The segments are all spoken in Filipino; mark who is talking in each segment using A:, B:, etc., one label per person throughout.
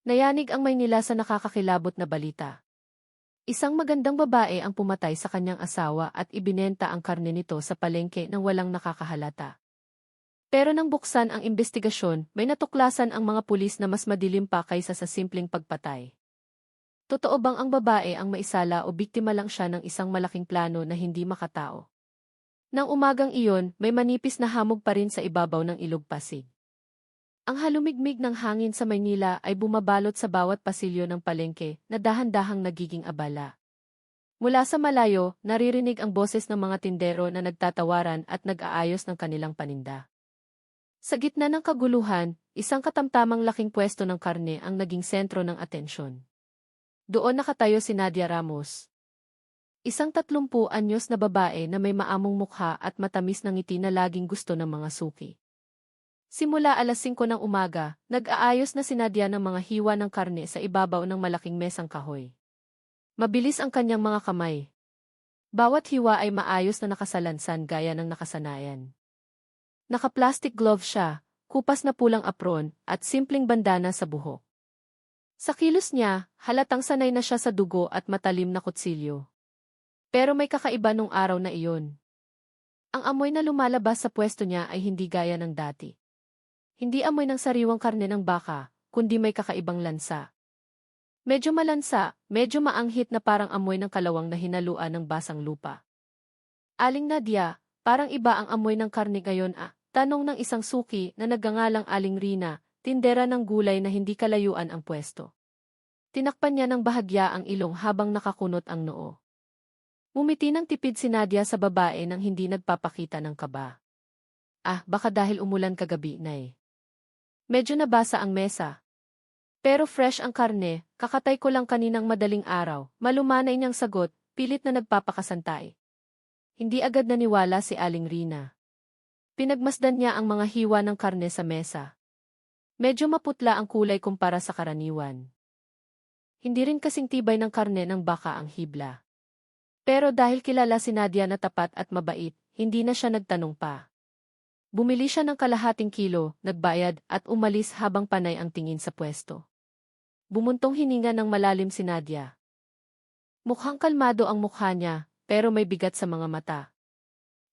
A: Nayanig ang Maynila sa nakakakilabot na balita. Isang magandang babae ang pumatay sa kanyang asawa at ibinenta ang karne nito sa palengke nang walang nakakahalata. Pero nang buksan ang investigasyon, may natuklasan ang mga pulis na mas madilim pa kaysa sa simpleng pagpatay. Totoo bang ang babae ang maisala o biktima lang siya ng isang malaking plano na hindi makatao? Nang umagang iyon, may manipis na hamog pa rin sa ibabaw ng Ilog Pasig. Ang halumigmig ng hangin sa Maynila ay bumabalot sa bawat pasilyo ng palengke na dahan-dahang nagiging abala. Mula sa malayo, naririnig ang boses ng mga tindero na nagtatawaran at nag-aayos ng kanilang paninda. Sa gitna ng kaguluhan, isang katamtamang laking pwesto ng karne ang naging sentro ng atensyon. Doon nakatayo si Nadia Ramos. Isang 30 anyos na babae na may maamong mukha at matamis na ngiti na laging gusto ng mga suki. Simula alas 5 ng umaga, nag-aayos na si Nadia ng mga hiwa ng karne sa ibabaw ng malaking mesang kahoy. Mabilis ang kanyang mga kamay. Bawat hiwa ay maayos na nakasalansan gaya ng nakasanayan. Naka-plastic glove siya, kupas na pulang apron, at simpleng bandana sa buhok. Sa kilos niya, halatang sanay na siya sa dugo at matalim na kutsilyo. Pero may kakaiba nung araw na iyon. Ang amoy na lumalabas sa pwesto niya ay hindi gaya ng dati. Hindi amoy ng sariwang karne ng baka, kundi may kakaibang lansa. Medyo malansa, medyo maanghit na parang amoy ng kalawang na hinaluan ng basang lupa. Aling Nadia, parang iba ang amoy ng karne ngayon tanong ng isang suki na nagngangalang Aling Rina, tindera ng gulay na hindi kalayuan ang pwesto. Tinakpan niya ng bahagya ang ilong habang nakakunot ang noo. Ngumiti ng tipid si Nadia sa babae nang hindi nagpapakita ng kaba. Baka dahil umulan kagabi, Nay. Medyo nabasa ang mesa. Pero fresh ang karne, kakatay ko lang kaninang madaling araw, malumanay niyang sagot, pilit na nagpapakasantay. Hindi agad naniwala si Aling Rina. Pinagmasdan niya ang mga hiwa ng karne sa mesa. Medyo maputla ang kulay kumpara sa karaniwan. Hindi rin kasing tibay ng karne ng baka ang hibla. Pero dahil kilala si Nadia na tapat at mabait, hindi na siya nagtanong pa. Bumili siya ng kalahating kilo, nagbayad at umalis habang panay ang tingin sa pwesto. Bumuntong hininga ng malalim si Nadia. Mukhang kalmado ang mukha niya, pero may bigat sa mga mata.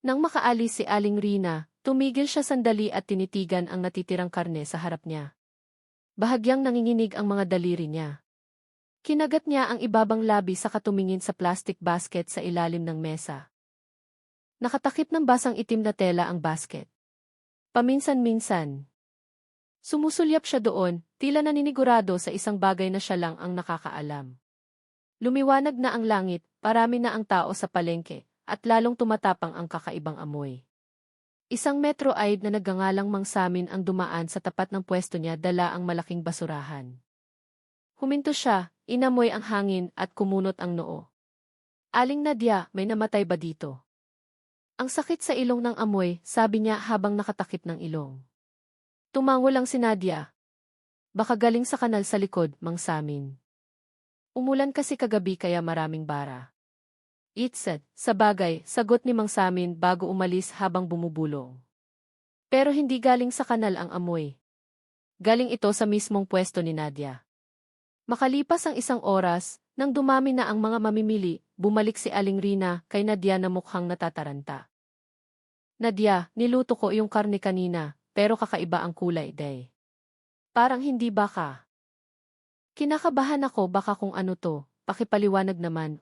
A: Nang makaalis si Aling Rina, tumigil siya sandali at tinitigan ang natitirang karne sa harap niya. Bahagyang nanginginig ang mga daliri niya. Kinagat niya ang ibabang labi sa katumingin sa plastic basket sa ilalim ng mesa. Nakatakip ng basang itim na tela ang basket. Paminsan-minsan. Sumusulyap siya doon, tila naninigurado sa isang bagay na siya lang ang nakakaalam. Lumiwanag na ang langit, parami na ang tao sa palengke, at lalong tumatapang ang kakaibang amoy. Isang Metro-Aid na nagngangalang Mang Samin ang dumaan sa tapat ng pwesto niya, dala ang malaking basurahan. Huminto siya, inamoy ang hangin at kumunot ang noo. Aling Nadia, may namatay ba dito? Ang sakit sa ilong ng amoy, sabi niya habang nakatakip ng ilong. Tumango lang si Nadia. Baka galing sa kanal sa likod, Mang Samin. Umulan kasi kagabi kaya maraming bara. It said, sa bagay, sagot ni Mang Samin bago umalis habang bumubulong. Pero hindi galing sa kanal ang amoy. Galing ito sa mismong pwesto ni Nadia. Makalipas ang isang oras, nang dumami na ang mga mamimili, bumalik si Aling Rina kay Nadia na mukhang natataranta. Nadia, niluto ko yung karne kanina, pero kakaiba ang kulay, day. Parang hindi baka. Kinakabahan ako, baka kung ano to, pakipaliwanag naman,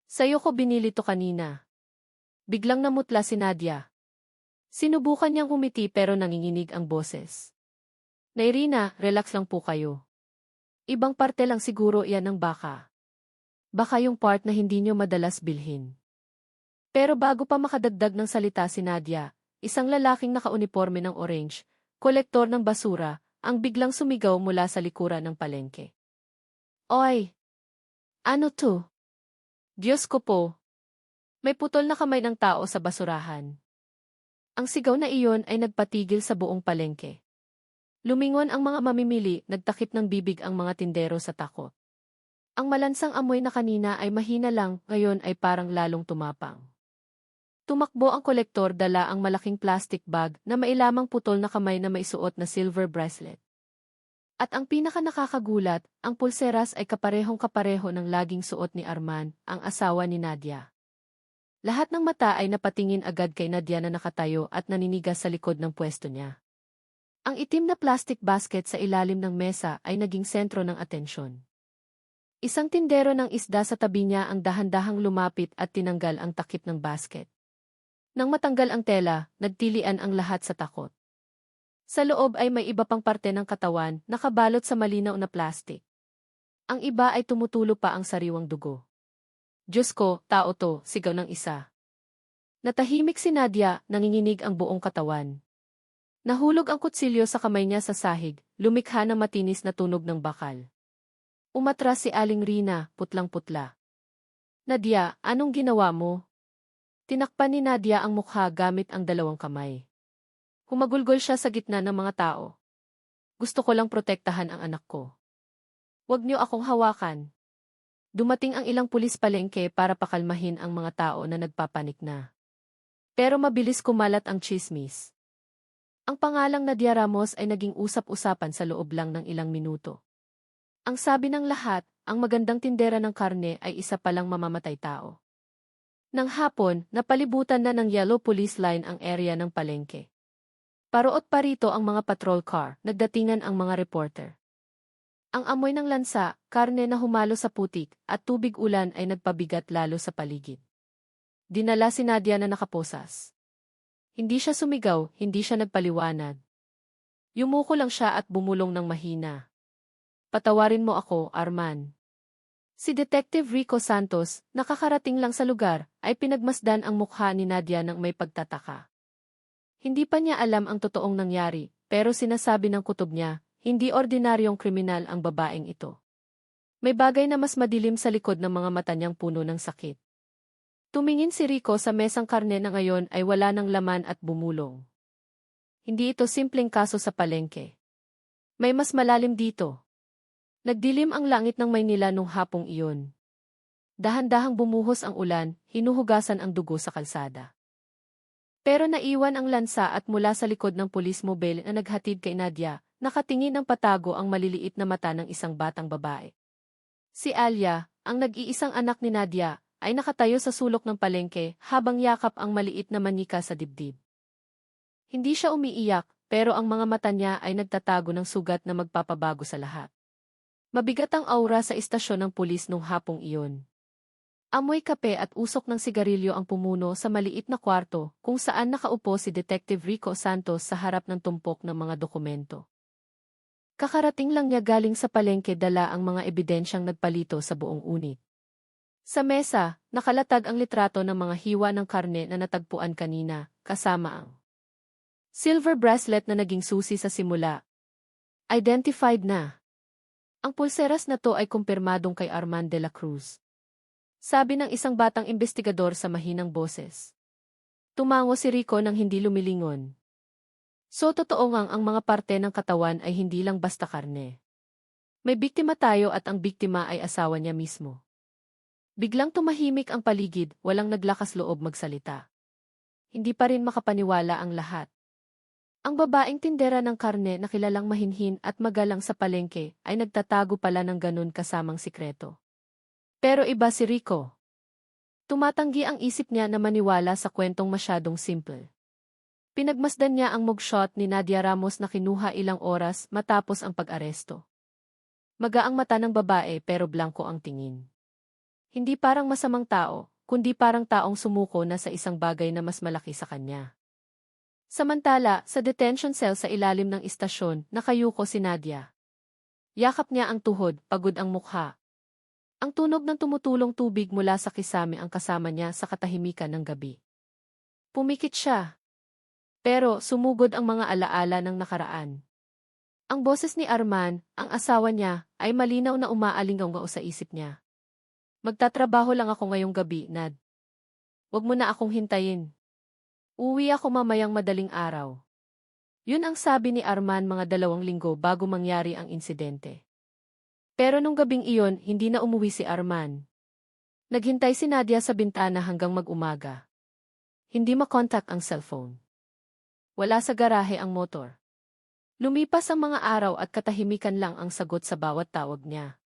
A: Sa'yo ko binili to kanina. Biglang namutla si Nadia. Sinubukan niyang humiti pero nanginginig ang boses. Nay Rina, relax lang po kayo. Ibang parte lang siguro yan ng baka. Baka yung part na hindi niyo madalas bilhin. Pero bago pa makadagdag ng salita si Nadia, isang lalaking nakauniforme ng orange, kolektor ng basura, ang biglang sumigaw mula sa likuran ng palengke. Oy! Ano to? Diyos ko po! May putol na kamay ng tao sa basurahan. Ang sigaw na iyon ay nagpatigil sa buong palengke. Lumingon ang mga mamimili, nagtakip ng bibig ang mga tindero sa takot. Ang malansang amoy na kanina ay mahina lang, ngayon ay parang lalong tumapang. Tumakbo ang kolektor, dala ang malaking plastic bag na mailamang putol na kamay na maisuot na silver bracelet. At ang pinaka-nakakagulat, ang pulseras ay kaparehong-kapareho ng laging suot ni Arman, ang asawa ni Nadia. Lahat ng mata ay napatingin agad kay Nadia na nakatayo at naninigas sa likod ng pwesto niya. Ang itim na plastic basket sa ilalim ng mesa ay naging sentro ng atensyon. Isang tindero ng isda sa tabi niya ang dahan-dahang lumapit at tinanggal ang takip ng basket. Nang matanggal ang tela, nagtilian ang lahat sa takot. Sa loob ay may iba pang parte ng katawan, nakabalot sa malinaw na plastic. Ang iba ay tumutulo pa ang sariwang dugo. Diyos ko, tao to, sigaw ng isa. Natahimik si Nadia, nanginginig ang buong katawan. Nahulog ang kutsilyo sa kamay niya sa sahig, lumikha ng matinis na tunog ng bakal. Umatras si Aling Rina, putlang-putla. Nadia, anong ginawa mo? Tinakpan ni Nadia ang mukha gamit ang dalawang kamay. Humagulgol siya sa gitna ng mga tao. Gusto ko lang protektahan ang anak ko. Huwag niyo akong hawakan. Dumating ang ilang pulis palengke para pakalmahin ang mga tao na nagpapanik na. Pero mabilis kumalat ang chismis. Ang pangalang Nadia Ramos ay naging usap-usapan sa loob lang ng ilang minuto. Ang sabi ng lahat, ang magandang tindera ng karne ay isa palang mamamatay tao. Nang hapon, napalibutan na ng yellow police line ang area ng palengke. Paroot pa rito ang mga patrol car, nagdatingan ang mga reporter. Ang amoy ng lansa, karne na humalo sa putik, at tubig ulan ay nagpabigat lalo sa paligid. Dinala si Nadia na nakaposas. Hindi siya sumigaw, hindi siya nagpaliwanag. Yumuko lang siya at bumulong ng mahina. Patawarin mo ako, Arman. Si Detective Rico Santos, nakakarating lang sa lugar, ay pinagmasdan ang mukha ni Nadia ng may pagtataka. Hindi pa niya alam ang totoong nangyari, pero sinasabi ng kutob niya, hindi ordinaryong kriminal ang babaeng ito. May bagay na mas madilim sa likod ng mga mata niyang puno ng sakit. Tumingin si Rico sa mesang karne na ngayon ay wala ng laman at bumulong. Hindi ito simpleng kaso sa palengke. May mas malalim dito. Nagdilim ang langit ng Maynila nung hapong iyon. Dahan-dahang bumuhos ang ulan, hinuhugasan ang dugo sa kalsada. Pero naiwan ang lansa at mula sa likod ng police mobile na naghatid kay Nadia, nakatingin ng patago ang maliliit na mata ng isang batang babae. Si Alia, ang nag-iisang anak ni Nadia, ay nakatayo sa sulok ng palengke habang yakap ang maliit na manika sa dibdib. Hindi siya umiiyak, pero ang mga mata niya ay nagtatago ng sugat na magpapabago sa lahat. Mabigat ang aura sa istasyon ng pulis nung hapong iyon. Amoy kape at usok ng sigarilyo ang pumuno sa maliit na kwarto kung saan nakaupo si Detective Rico Santos sa harap ng tumpok ng mga dokumento. Kakarating lang niya galing sa palengke dala ang mga ebidensyang nagpalito sa buong unit. Sa mesa, nakalatag ang litrato ng mga hiwa ng karne na natagpuan kanina, kasama ang silver bracelet na naging susi sa simula. Identified na. Ang pulseras na to ay kumpirmadong kay Arman de la Cruz. Sabi ng isang batang investigador sa mahinang boses. Tumango si Rico nang hindi lumilingon. So totoo ngang ang mga parte ng katawan ay hindi lang basta karne. May biktima tayo at ang biktima ay asawa niya mismo. Biglang tumahimik ang paligid, walang naglakas loob magsalita. Hindi pa rin makapaniwala ang lahat. Ang babaeng tindera ng karne na kilalang mahinhin at magalang sa palengke ay nagtatago pala ng ganun kasamang sikreto. Pero iba si Rico. Tumatanggi ang isip niya na maniwala sa kwentong masyadong simple. Pinagmasdan niya ang mugshot ni Nadia Ramos na kinuha ilang oras matapos ang pag-aresto. Magaang mata ng babae pero blanko ang tingin. Hindi parang masamang tao, kundi parang taong sumuko na sa isang bagay na mas malaki sa kanya. Samantala, sa detention cell sa ilalim ng istasyon, nakayuko si Nadia. Yakap niya ang tuhod, pagod ang mukha. Ang tunog ng tumutulong tubig mula sa kisame ang kasama niya sa katahimikan ng gabi. Pumikit siya. Pero sumugod ang mga alaala ng nakaraan. Ang boses ni Arman, ang asawa niya, ay malinaw na umaalingaw sa isip niya. Magtatrabaho lang ako ngayong gabi, Nad. Huwag mo na akong hintayin. Uwi ako mamayang madaling araw. Yun ang sabi ni Arman mga 2 linggo bago mangyari ang insidente. Pero nung gabing iyon, hindi na umuwi si Arman. Naghintay si Nadia sa bintana hanggang mag-umaga. Hindi makontak ang cellphone. Wala sa garahe ang motor. Lumipas ang mga araw at katahimikan lang ang sagot sa bawat tawag niya.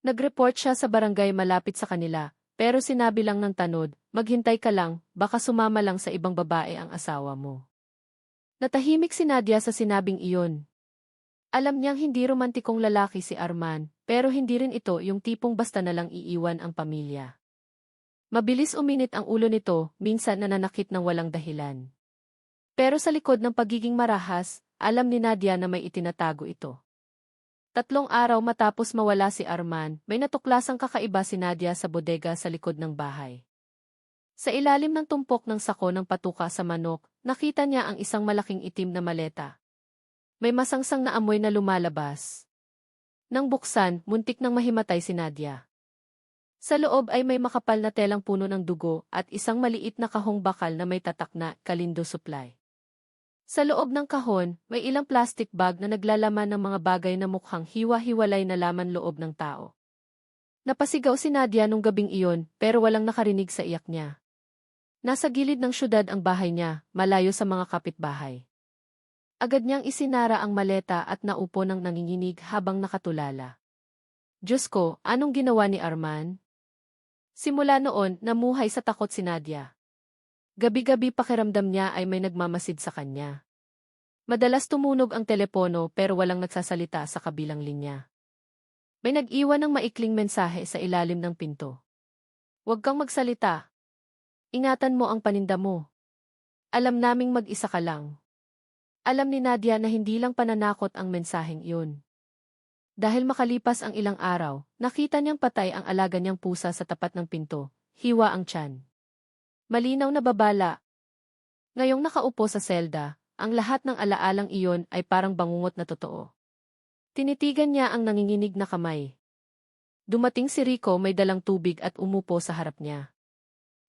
A: Nag-report siya sa barangay malapit sa kanila, pero sinabi lang ng tanod, maghintay ka lang, baka sumama lang sa ibang babae ang asawa mo. Natahimik si Nadia sa sinabing iyon. Alam niyang hindi romantikong lalaki si Arman, pero hindi rin ito yung tipong basta na lang iiwan ang pamilya. Mabilis uminit ang ulo nito, minsan nananakit ng walang dahilan. Pero sa likod ng pagiging marahas, alam ni Nadia na may itinatago ito. 3 araw matapos mawala si Arman, may natuklasang kakaiba si Nadia sa bodega sa likod ng bahay. Sa ilalim ng tumpok ng sako ng patuka sa manok, nakita niya ang isang malaking itim na maleta. May masangsang na amoy na lumalabas. Nang buksan, muntik nang mahimatay si Nadia. Sa loob ay may makapal na telang puno ng dugo at isang maliit na kahong bakal na may tatak na Kalindo Supply. Sa loob ng kahon, may ilang plastic bag na naglalaman ng mga bagay na mukhang hiwa-hiwalay na laman loob ng tao. Napasigaw si Nadia nung gabing iyon, pero walang nakarinig sa iyak niya. Nasa gilid ng syudad ang bahay niya, malayo sa mga kapitbahay. Agad niyang isinara ang maleta at naupo ng nanginginig habang nakatulala. Diyos ko, anong ginawa ni Arman? Simula noon, namuhay sa takot si Nadia. Gabi-gabi pakiramdam niya ay may nagmamasid sa kanya. Madalas tumunog ang telepono pero walang nagsasalita sa kabilang linya. May nag-iwan ng maikling mensahe sa ilalim ng pinto. Huwag kang magsalita. Ingatan mo ang paninda mo. Alam naming mag-isa ka lang. Alam ni Nadia na hindi lang pananakot ang mensaheng iyon. Dahil makalipas ang ilang araw, nakita niyang patay ang alaga niyang pusa sa tapat ng pinto, hiwa ang tiyan. Malinaw na babala. Ngayong nakaupo sa selda, ang lahat ng alaalang iyon ay parang bangungot na totoo. Tinitigan niya ang nanginginig na kamay. Dumating si Rico may dalang tubig at umupo sa harap niya.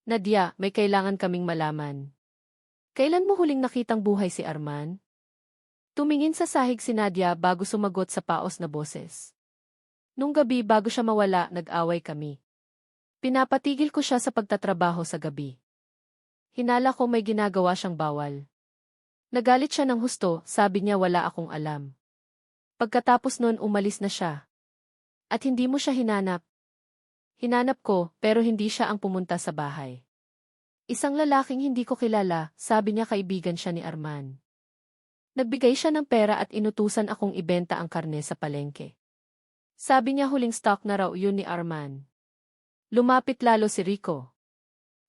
A: Nadia, may kailangan kaming malaman. Kailan mo huling nakitang buhay si Arman? Tumingin sa sahig si Nadia bago sumagot sa paos na boses. Nung gabi bago siya mawala, nag-away kami. Pinapatigil ko siya sa pagtatrabaho sa gabi. Hinala ko may ginagawa siyang bawal. Nagalit siya ng husto, sabi niya wala akong alam. Pagkatapos nun umalis na siya. At hindi mo siya hinanap. Hinanap ko, pero hindi siya ang pumunta sa bahay. Isang lalaking hindi ko kilala, sabi niya kaibigan siya ni Arman. Nagbigay siya ng pera at inutusan akong ibenta ang karne sa palengke. Sabi niya huling stock na raw yun ni Arman. Lumapit lalo si Rico.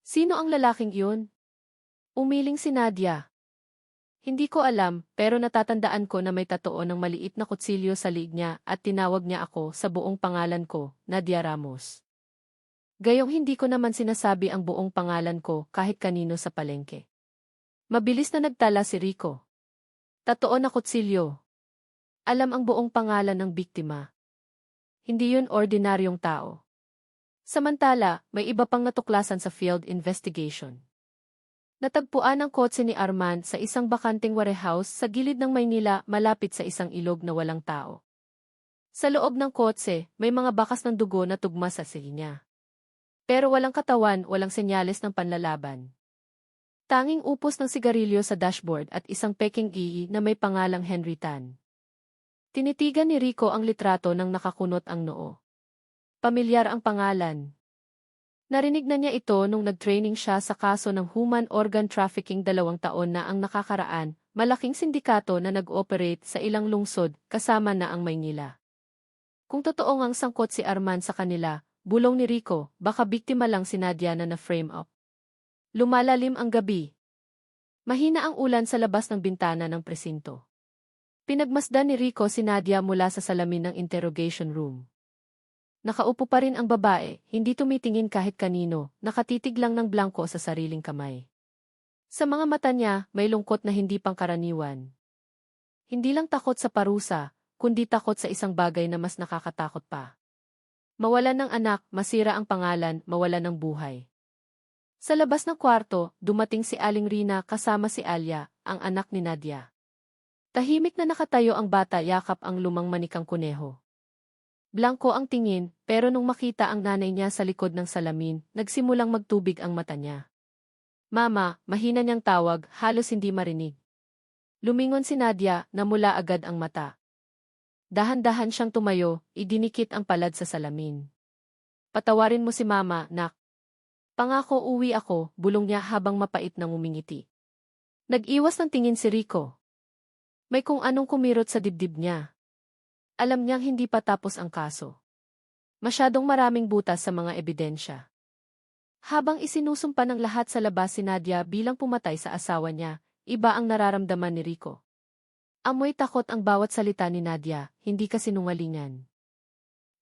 A: Sino ang lalaking yun? Umiling si Nadia. Hindi ko alam, pero natatandaan ko na may tatoo ng maliit na kutsilyo sa liig niya at tinawag niya ako sa buong pangalan ko, Nadia Ramos. Gayong hindi ko naman sinasabi ang buong pangalan ko kahit kanino sa palengke. Mabilis na nagtala si Rico. Tatoo na kutsilyo. Alam ang buong pangalan ng biktima. Hindi yun ordinaryong tao. Samantala, may iba pang natuklasan sa field investigation. Natagpuan ang kotse ni Arman sa isang bakanting warehouse sa gilid ng Maynila malapit sa isang ilog na walang tao. Sa loob ng kotse, may mga bakas ng dugo na tugma sa silya. Pero walang katawan, walang senyales ng panlalaban. Tanging upos ng sigarilyo sa dashboard at isang peking ii na may pangalang Henry Tan. Tinitigan ni Rico ang litrato nang nakakunot ang noo. Pamilyar ang pangalan. Narinig na niya ito nung nag-training siya sa kaso ng human organ trafficking 2 taon na ang nakakaraan, malaking sindikato na nag-operate sa ilang lungsod kasama na ang Maynila. Kung totoo ngang sangkot si Arman sa kanila, bulong ni Rico, baka biktima lang si Nadia na na-frame up. Lumalalim ang gabi. Mahina ang ulan sa labas ng bintana ng presinto. Pinagmasdan ni Rico si Nadia mula sa salamin ng interrogation room. Nakaupo pa rin ang babae, hindi tumitingin kahit kanino, nakatitig lang ng blangko sa sariling kamay. Sa mga mata niya, may lungkot na hindi pangkaraniwan. Hindi lang takot sa parusa, kundi takot sa isang bagay na mas nakakatakot pa. Mawalan ng anak, masira ang pangalan, mawalan ng buhay. Sa labas ng kwarto, dumating si Aling Rina kasama si Alia, ang anak ni Nadia. Tahimik na nakatayo ang bata yakap ang lumang manikang kuneho. Blanko ang tingin, pero nung makita ang nanay niya sa likod ng salamin, nagsimulang magtubig ang mata niya. Mama, mahina niyang tawag, halos hindi marinig. Lumingon si Nadia, namula agad ang mata. Dahan-dahan siyang tumayo, idinikit ang palad sa salamin. Patawarin mo si Mama, nak. Pangako uwi ako, bulong niya habang mapait nang umingiti. Nag-iwas ng tingin si Rico. May kung anong kumirot sa dibdib niya. Alam niyang hindi pa tapos ang kaso. Masyadong maraming butas sa mga ebidensya. Habang isinusumpa ng lahat sa labas si Nadia bilang pumatay sa asawa niya, iba ang nararamdaman ni Rico. Amoy takot ang bawat salita ni Nadia, hindi kasinungalingan.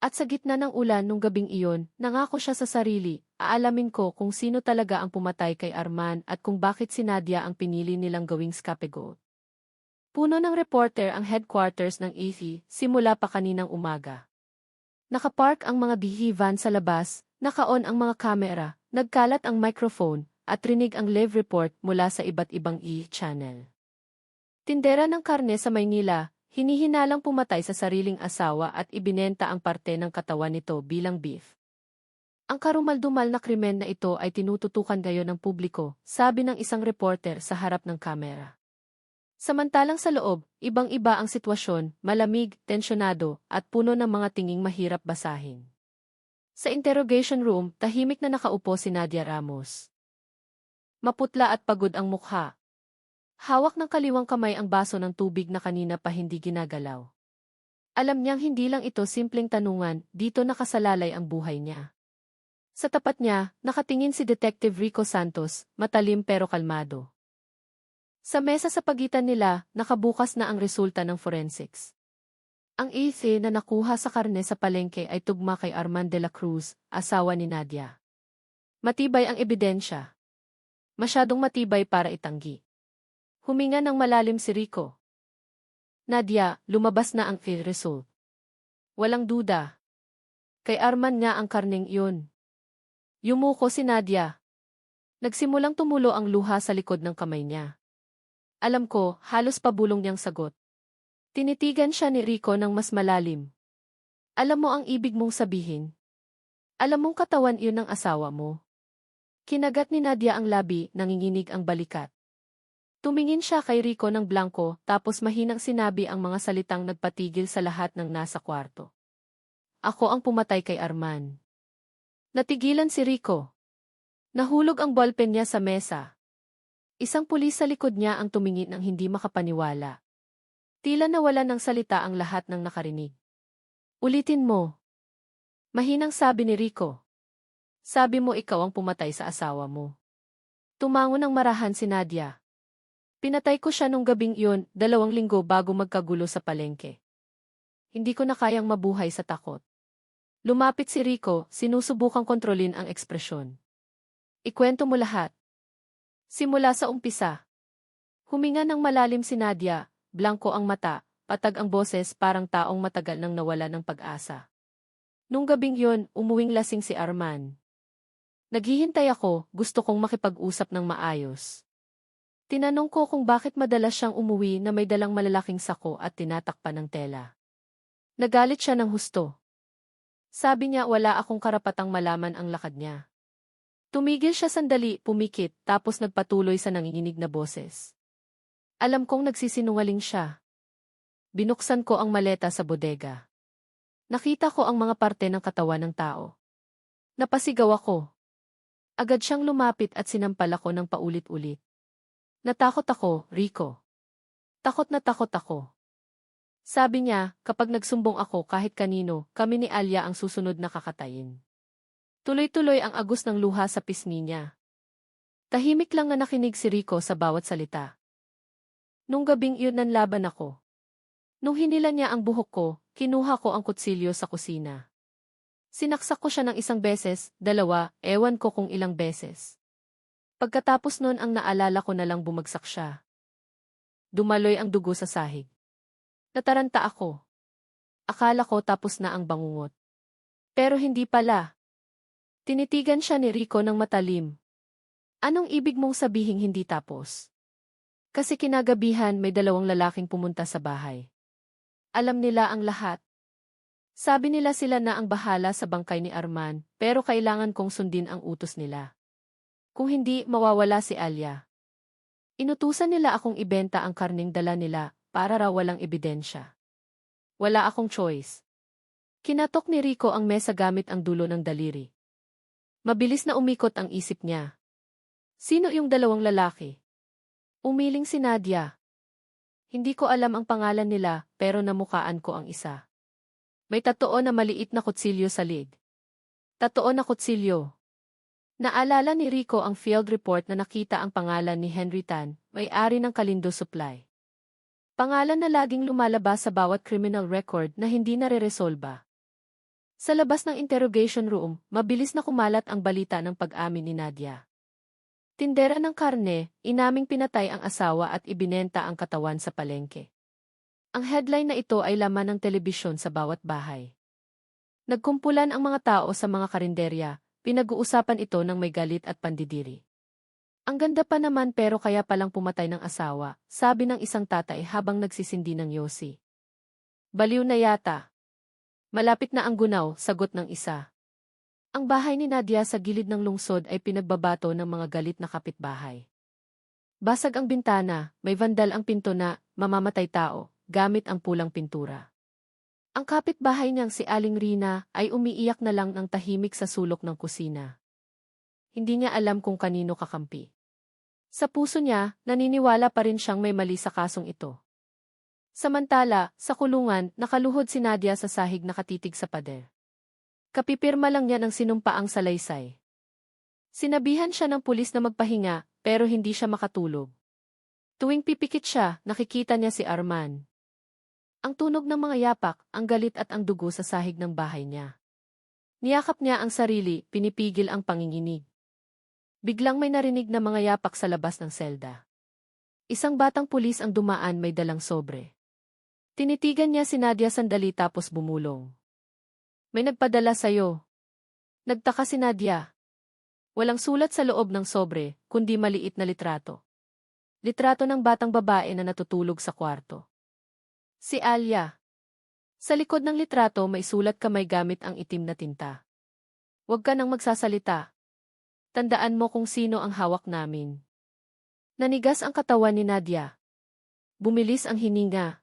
A: At sa gitna ng ulan nung gabing iyon, nangako siya sa sarili, aalamin ko kung sino talaga ang pumatay kay Arman at kung bakit si Nadia ang pinili nilang gawing scapegoat. Puno ng reporter ang headquarters ng EFE simula pa kaninang umaga. Nakapark ang mga DH van sa labas, naka-on ang mga kamera, nagkalat ang microphone, at rinig ang live report mula sa iba't ibang channel. Tindera ng karne sa Maynila, hinihinalang pumatay sa sariling asawa at ibinenta ang parte ng katawan nito bilang beef. Ang karumal-dumal na krimen na ito ay tinututukan ngayon ng publiko, sabi ng isang reporter sa harap ng kamera. Samantalang sa loob, ibang-iba ang sitwasyon, malamig, tensyonado, at puno ng mga tinging mahirap basahin. Sa interrogation room, tahimik na nakaupo si Nadia Ramos. Maputla at pagod ang mukha. Hawak ng kaliwang kamay ang baso ng tubig na kanina pa hindi ginagalaw. Alam niyang hindi lang ito simpleng tanungan, dito nakasalalay ang buhay niya. Sa tapat niya, nakatingin si Detective Rico Santos, matalim pero kalmado. Sa mesa sa pagitan nila, nakabukas na ang resulta ng forensics. Ang EFE na nakuha sa karne sa palengke ay tugma kay Arman de la Cruz, asawa ni Nadia. Matibay ang ebidensya. Masyadong matibay para itanggi. Huminga ng malalim si Rico. Nadia, lumabas na ang result. Walang duda. Kay Arman nga ang karneng iyon. Yumuko si Nadia. Nagsimulang tumulo ang luha sa likod ng kamay niya. Alam ko, halos pabulong niyang sagot. Tinitigan siya ni Rico ng mas malalim. Alam mo ang ibig mong sabihin? Alam mong katawan iyon ng asawa mo? Kinagat ni Nadia ang labi, nanginginig ang balikat. Tumingin siya kay Rico ng blanko, tapos mahinang sinabi ang mga salitang nagpatigil sa lahat ng nasa kwarto. Ako ang pumatay kay Arman. Natigilan si Rico. Nahulog ang ballpen niya sa mesa. Isang pulis sa likod niya ang tumingin ng hindi makapaniwala. Tila nawala ng salita ang lahat ng nakarinig. Ulitin mo. Mahinang sabi ni Rico. Sabi mo ikaw ang pumatay sa asawa mo. Tumango ng marahan si Nadia. Pinatay ko siya nung gabing iyon, 2 linggo bago magkagulo sa palengke. Hindi ko na kayang mabuhay sa takot. Lumapit si Rico, sinusubukang kontrolin ang ekspresyon. Ikwento mo lahat. Simula sa umpisa. Huminga ng malalim si Nadia, blanko ang mata, patag ang boses parang taong matagal nang nawala ng pag-asa. Nung gabing iyon, umuwing lasing si Arman. Naghihintay ako, gusto kong makipag-usap ng maayos. Tinanong ko kung bakit madalas siyang umuwi na may dalang malalaking sako at tinatakpan ng tela. Nagalit siya ng husto. Sabi niya wala akong karapatang malaman ang lakad niya. Tumigil siya sandali, pumikit, tapos nagpatuloy sa nanginginig na boses. Alam kong nagsisinungaling siya. Binuksan ko ang maleta sa bodega. Nakita ko ang mga parte ng katawan ng tao. Napasigaw ako. Agad siyang lumapit at sinampal ako ng paulit-ulit. Natakot ako, Rico. Takot na takot ako. Sabi niya, kapag nagsumbong ako kahit kanino, kami ni Alia ang susunod na kakatayin. Tuloy-tuloy ang agos ng luha sa pisngi niya. Tahimik lang na nakinig si Rico sa bawat salita. Nung gabing iyon nanlaban ako. Nung hinila niya ang buhok ko, kinuha ko ang kutsilyo sa kusina. Sinaksak ko siya ng 1 beses, 2, ewan ko kung ilang beses. Pagkatapos nun ang naalala ko na lang bumagsak siya. Dumaloy ang dugo sa sahig. Nataranta ako. Akala ko tapos na ang bangungot. Pero hindi pala. Tinitigan siya ni Rico ng matalim. Anong ibig mong sabihing hindi tapos? Kasi kinagabihan may 2 lalaking pumunta sa bahay. Alam nila ang lahat. Sabi nila sila na ang bahala sa bangkay ni Arman, pero kailangan kong sundin ang utos nila. Kung hindi, mawawala si Alia. Inutusan nila akong ibenta ang karning dala nila para raw walang ebidensya. Wala akong choice. Kinatok ni Rico ang mesa gamit ang dulo ng daliri. Mabilis na umikot ang isip niya. Sino yung dalawang lalaki? Umiling si Nadia. Hindi ko alam ang pangalan nila pero namukaan ko ang isa. May tatoo na maliit na kutsilyo sa lid. Tatoo na kutsilyo. Naalala ni Rico ang field report na nakita ang pangalan ni Henry Tan, may-ari ng Kalindo Supply. Pangalan na laging lumalabas sa bawat criminal record na hindi nare-resolba. Sa labas ng interrogation room, mabilis na kumalat ang balita ng pag-amin ni Nadia. Tindera ng karne, inaming pinatay ang asawa at ibinenta ang katawan sa palengke. Ang headline na ito ay laman ng telebisyon sa bawat bahay. Nagkumpulan ang mga tao sa mga karinderya, pinag-uusapan ito ng may galit at pandidiri. Ang ganda pa naman pero kaya palang pumatay ng asawa, sabi ng isang tatay habang nagsisindi ng yosi. Baliw na yata. Malapit na ang gunaw, sagot ng isa. Ang bahay ni Nadia sa gilid ng lungsod ay pinagbabato ng mga galit na kapitbahay. Basag ang bintana, may vandal ang pinto na, mamamatay tao, gamit ang pulang pintura. Ang kapitbahay niyang si Aling Rina ay umiiyak na lang ng tahimik sa sulok ng kusina. Hindi niya alam kung kanino kakampi. Sa puso niya, naniniwala pa rin siyang may mali sa kasong ito. Samantala, sa kulungan, nakaluhod si Nadia sa sahig nakatitig sa pader. Kapipirma lang niya ng sinumpaang salaysay. Sinabihan siya ng pulis na magpahinga, pero hindi siya makatulog. Tuwing pipikit siya, nakikita niya si Arman. Ang tunog ng mga yapak, ang galit at ang dugo sa sahig ng bahay niya. Niyakap niya ang sarili, pinipigil ang panginginig. Biglang may narinig na mga yapak sa labas ng selda. Isang batang pulis ang dumaan may dalang sobre. Tinitigan niya si Nadia sandali tapos bumulong. May nagpadala sa'yo. Nagtaka si Nadia. Walang sulat sa loob ng sobre, kundi maliit na litrato. Litrato ng batang babae na natutulog sa kwarto. Si Alia. Sa likod ng litrato may sulat kamay gamit ang itim na tinta. Huwag ka nang magsasalita. Tandaan mo kung sino ang hawak namin. Nanigas ang katawan ni Nadia. Bumilis ang hininga.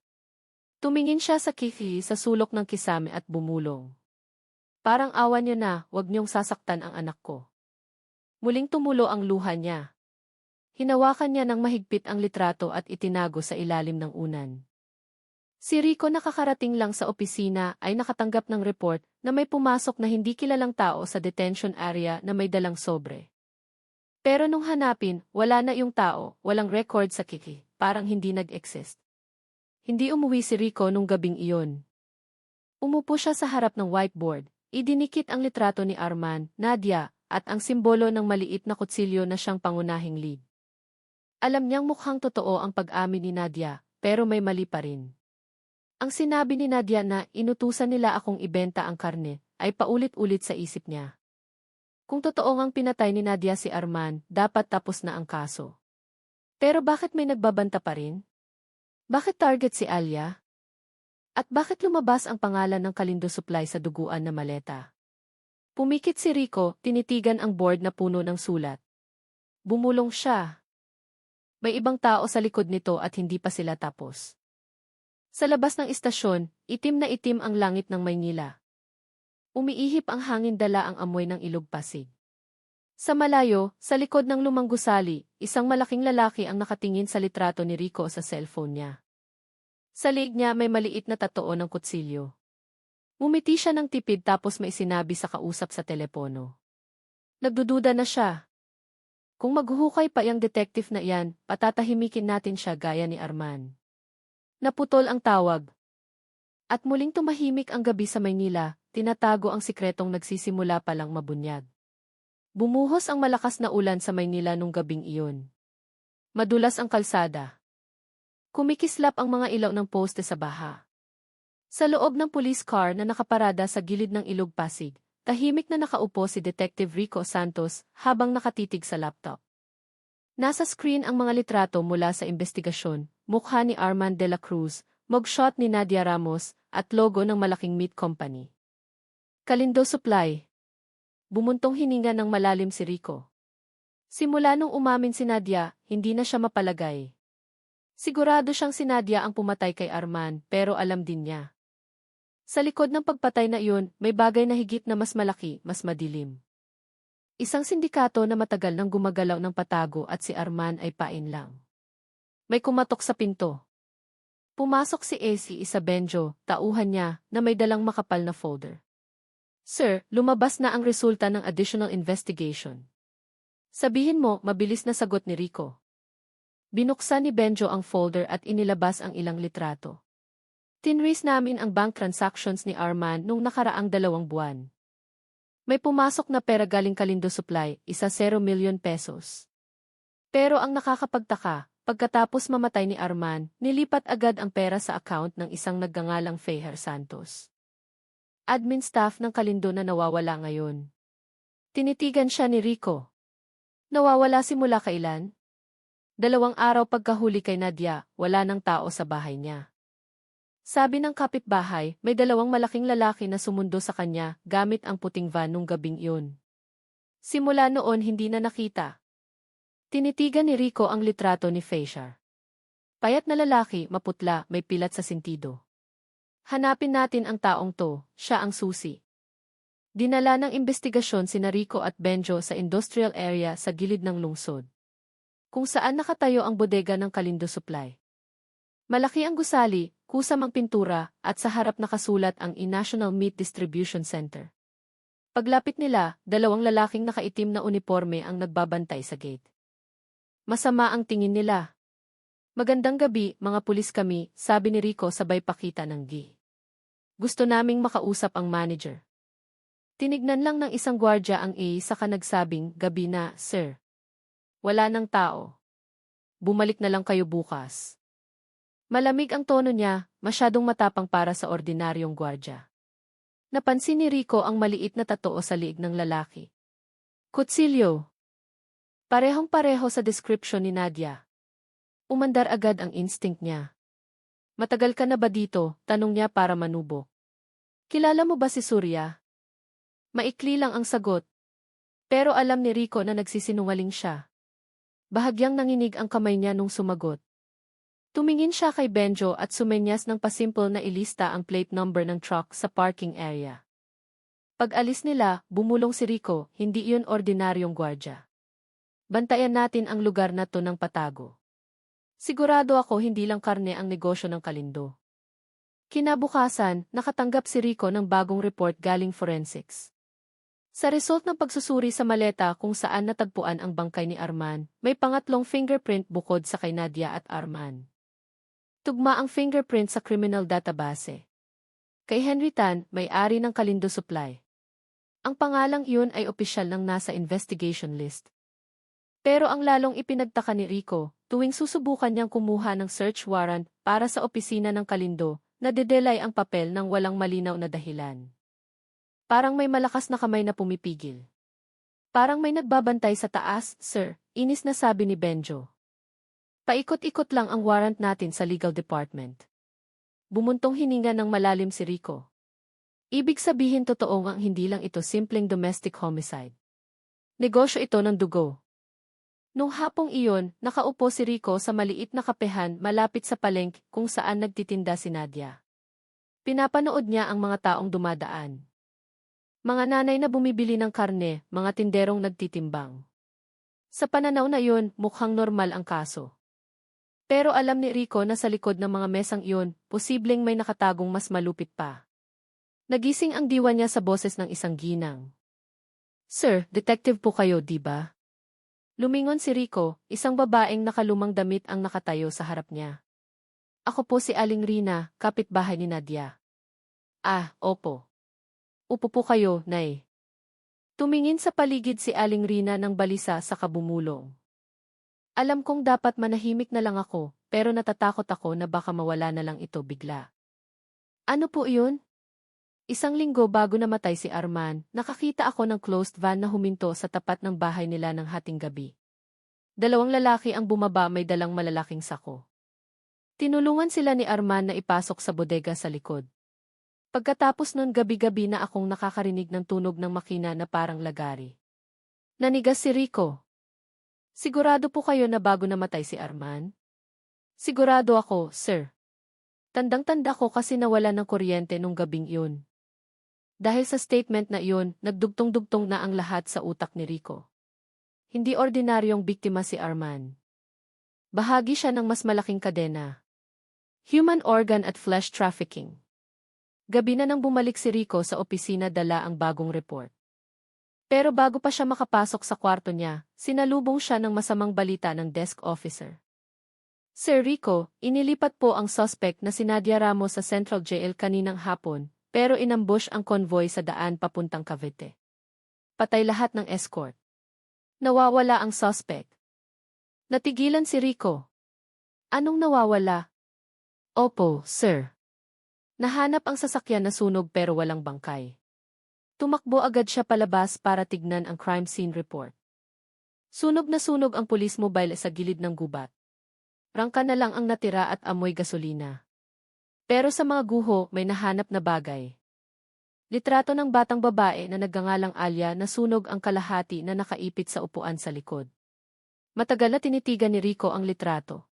A: Tumingin siya sa kiki sa sulok ng kisame at bumulong. Parang awa niya na, huwag niyong sasaktan ang anak ko. Muling tumulo ang luha niya. Hinawakan niya ng mahigpit ang litrato at itinago sa ilalim ng unan. Si Rico nakakarating lang sa opisina ay nakatanggap ng report na may pumasok na hindi kilalang tao sa detention area na may dalang sobre. Pero nung hanapin, wala na yung tao, walang record sa kiki, parang hindi nag-exist. Hindi umuwi si Rico nung gabing iyon. Umupo siya sa harap ng whiteboard. Idinikit ang litrato ni Arman, Nadia, at ang simbolo ng maliit na kutsilyo na siyang pangunahing lead. Alam niyang mukhang totoo ang pag-amin ni Nadia, pero may mali pa rin. Ang sinabi ni Nadia na inutusan nila akong ibenta ang karne, ay paulit-ulit sa isip niya. Kung totoo ngang pinatay ni Nadia si Arman, dapat tapos na ang kaso. Pero bakit may nagbabanta pa rin? Bakit target si Alia? At bakit lumabas ang pangalan ng Kalindo Supply sa duguan na maleta? Pumikit si Rico, tinitigan ang board na puno ng sulat. Bumulong siya. May ibang tao sa likod nito at hindi pa sila tapos. Sa labas ng istasyon, itim na itim ang langit ng Maynila. Umiihip ang hangin dala ang amoy ng ilog Pasig. Sa malayo, sa likod ng lumang gusali, isang malaking lalaki ang nakatingin sa litrato ni Rico sa cellphone niya. Sa liig niya may maliit na tatoo ng kutsilyo. Ngumiti siya ng tipid tapos may sinabi sa kausap sa telepono. Nagdududa na siya. Kung maghuhukay pa yung detective na iyan, patatahimikin natin siya gaya ni Arman. Naputol ang tawag. At muling tumahimik ang gabi sa Maynila, tinatago ang sikretong nagsisimula palang mabunyag. Bumuhos ang malakas na ulan sa Maynila nung gabing iyon. Madulas ang kalsada. Kumikislap ang mga ilaw ng poste sa baha. Sa loob ng police car na nakaparada sa gilid ng ilog Pasig, tahimik na nakaupo si Detective Rico Santos habang nakatitig sa laptop. Nasa screen ang mga litrato mula sa investigasyon, mukha ni Arman de la Cruz, mugshot ni Nadia Ramos, at logo ng malaking meat company. Kalindo Supply. Bumuntong hininga ng malalim si Rico. Simula nung umamin si Nadia, hindi na siya mapalagay. Sigurado siyang si Nadia ang pumatay kay Arman, pero alam din niya. Sa likod ng pagpatay na iyon, may bagay na higit na mas malaki, mas madilim. Isang sindikato na matagal nang gumagalaw ng patago at si Arman ay pain lang. May kumatok sa pinto. Pumasok si AC Isabenjo, tauhan niya, na may dalang makapal na folder. Sir, lumabas na ang resulta ng additional investigation. Sabihin mo, mabilis na sagot ni Rico. Binuksan ni Benjo ang folder at inilabas ang ilang litrato. Tinrace namin ang bank transactions ni Arman nung nakaraang 2 buwan. May pumasok na pera galing Kalindo Supply, 1 million pesos. Pero ang nakakapagtaka, pagkatapos mamatay ni Arman, nilipat agad ang pera sa account ng isang nagngangalang Feher Santos. Admin staff ng Kalindo na nawawala ngayon. Tinitigan siya ni Rico. Nawawala simula kailan? 2 araw pagkahuli kay Nadia, wala nang tao sa bahay niya. Sabi ng kapitbahay, may 2 malaking lalaki na sumundo sa kanya gamit ang puting van nung gabing iyon. Simula noon hindi na nakita. Tinitigan ni Rico ang litrato ni Feher. Payat na lalaki, maputla, may pilat sa sentido. Hanapin natin ang taong to, siya ang susi. Dinala ng investigasyon sina Rico at Benjo sa industrial area sa gilid ng lungsod, kung saan nakatayo ang bodega ng Kalindo Supply. Malaki ang gusali, kusam ang pintura, at sa harap nakasulat ang I-National Meat Distribution Center. Paglapit nila, 2 lalaking nakaitim na uniforme ang nagbabantay sa gate. Masama ang tingin nila. Magandang gabi, mga pulis kami, sabi ni Rico sabay pakita ng gi. Gusto naming makausap ang manager. Tinignan lang ng isang gwardya ang A saka nagsabing, gabi na, sir. Wala nang tao. Bumalik na lang kayo bukas. Malamig ang tono niya, masyadong matapang para sa ordinaryong gwardya. Napansin ni Rico ang maliit na tatoo sa liig ng lalaki. Kutsilyo. Parehong-pareho sa description ni Nadia. Umandar agad ang instinct niya. Matagal ka na ba dito? Tanong niya para manubok. Kilala mo ba si Surya? Maikli lang ang sagot. Pero alam ni Rico na nagsisinungaling siya. Bahagyang nanginig ang kamay niya nung sumagot. Tumingin siya kay Benjo at sumenyas ng pasimple na ilista ang plate number ng truck sa parking area. Pag-alis nila, bumulong si Rico, hindi iyon ordinaryong gwardya. Bantayan natin ang lugar na to ng patago. Sigurado ako hindi lang karne ang negosyo ng Kalindo. Kinabukasan, nakatanggap si Rico ng bagong report galing forensics. Sa result ng pagsusuri sa maleta kung saan natagpuan ang bangkay ni Arman, may pangatlong fingerprint bukod sa kay Nadia at Arman. Tugma ang fingerprint sa criminal database. Kay Henry Tan, may-ari ng Kalindo Supply. Ang pangalang iyon ay opisyal ng nasa investigation list. Pero ang lalong ipinagtaka ni Rico, tuwing susubukan niyang kumuha ng search warrant para sa opisina ng Kalindo, nadedelay ang papel ng walang malinaw na dahilan. Parang may malakas na kamay na pumipigil. Parang may nagbabantay sa taas, sir, inis na sabi ni Benjo. Paikot-ikot lang ang warrant natin sa legal department. Bumuntong hininga ng malalim si Rico. Ibig sabihin totoo ang hindi lang ito simpleng domestic homicide. Negosyo ito ng dugo. Nung hapong iyon, nakaupo si Rico sa maliit na kapehan malapit sa palengke kung saan nagtitinda si Nadia. Pinapanood niya ang mga taong dumadaan. Mga nanay na bumibili ng karne, mga tinderong nagtitimbang. Sa pananaw na iyon, mukhang normal ang kaso. Pero alam ni Rico na sa likod ng mga mesang iyon, posibleng may nakatagong mas malupit pa. Nagising ang diwa niya sa boses ng isang ginang. Sir, detective po kayo, di ba? Lumingon si Rico, isang babaeng nakalumang damit ang nakatayo sa harap niya. Ako po si Aling Rina, kapitbahay ni Nadia. Ah, opo. Upo po kayo, Nay. Tumingin sa paligid si Aling Rina ng balisa sa kabumulong. Alam kong dapat manahimik na lang ako, pero natatakot ako na baka mawala na lang ito bigla. Ano po iyon? 1 linggo bago namatay si Arman, nakakita ako ng closed van na huminto sa tapat ng bahay nila ng hating gabi. 2 lalaki ang bumaba may dalang malalaking sako. Tinulungan sila ni Arman na ipasok sa bodega sa likod. Pagkatapos nun gabi-gabi na akong nakakarinig ng tunog ng makina na parang lagari. Nanigas si Rico. Sigurado po kayo na bago namatay si Arman? Sigurado ako, sir. Tandang-tanda ko kasi nawala ng kuryente nung gabing iyon. Dahil sa statement na iyon, nagdugtong-dugtong na ang lahat sa utak ni Rico. Hindi ordinaryong biktima si Arman. Bahagi siya ng mas malaking kadena. Human organ at flesh trafficking. Gabi na nang bumalik si Rico sa opisina dala ang bagong report. Pero bago pa siya makapasok sa kwarto niya, sinalubong siya ng masamang balita ng desk officer. Sir Rico, inilipat po ang suspect na si Nadia Ramos sa Central Jail kaninang hapon, pero inambush ang convoy sa daan papuntang Cavite. Patay lahat ng escort. Nawawala ang suspect. Natigilan si Rico. Anong nawawala? Opo, sir. Nahanap ang sasakyan na sunog pero walang bangkay. Tumakbo agad siya palabas para tignan ang crime scene report. Sunog na sunog ang police mobile sa gilid ng gubat. Rangka na lang ang natira at amoy gasolina. Pero sa mga guho may nahanap na bagay. Litrato ng batang babae na nagngangalang Alia na sunog ang kalahati na nakaipit sa upuan sa likod. Matagal na tinitigan ni Rico ang litrato.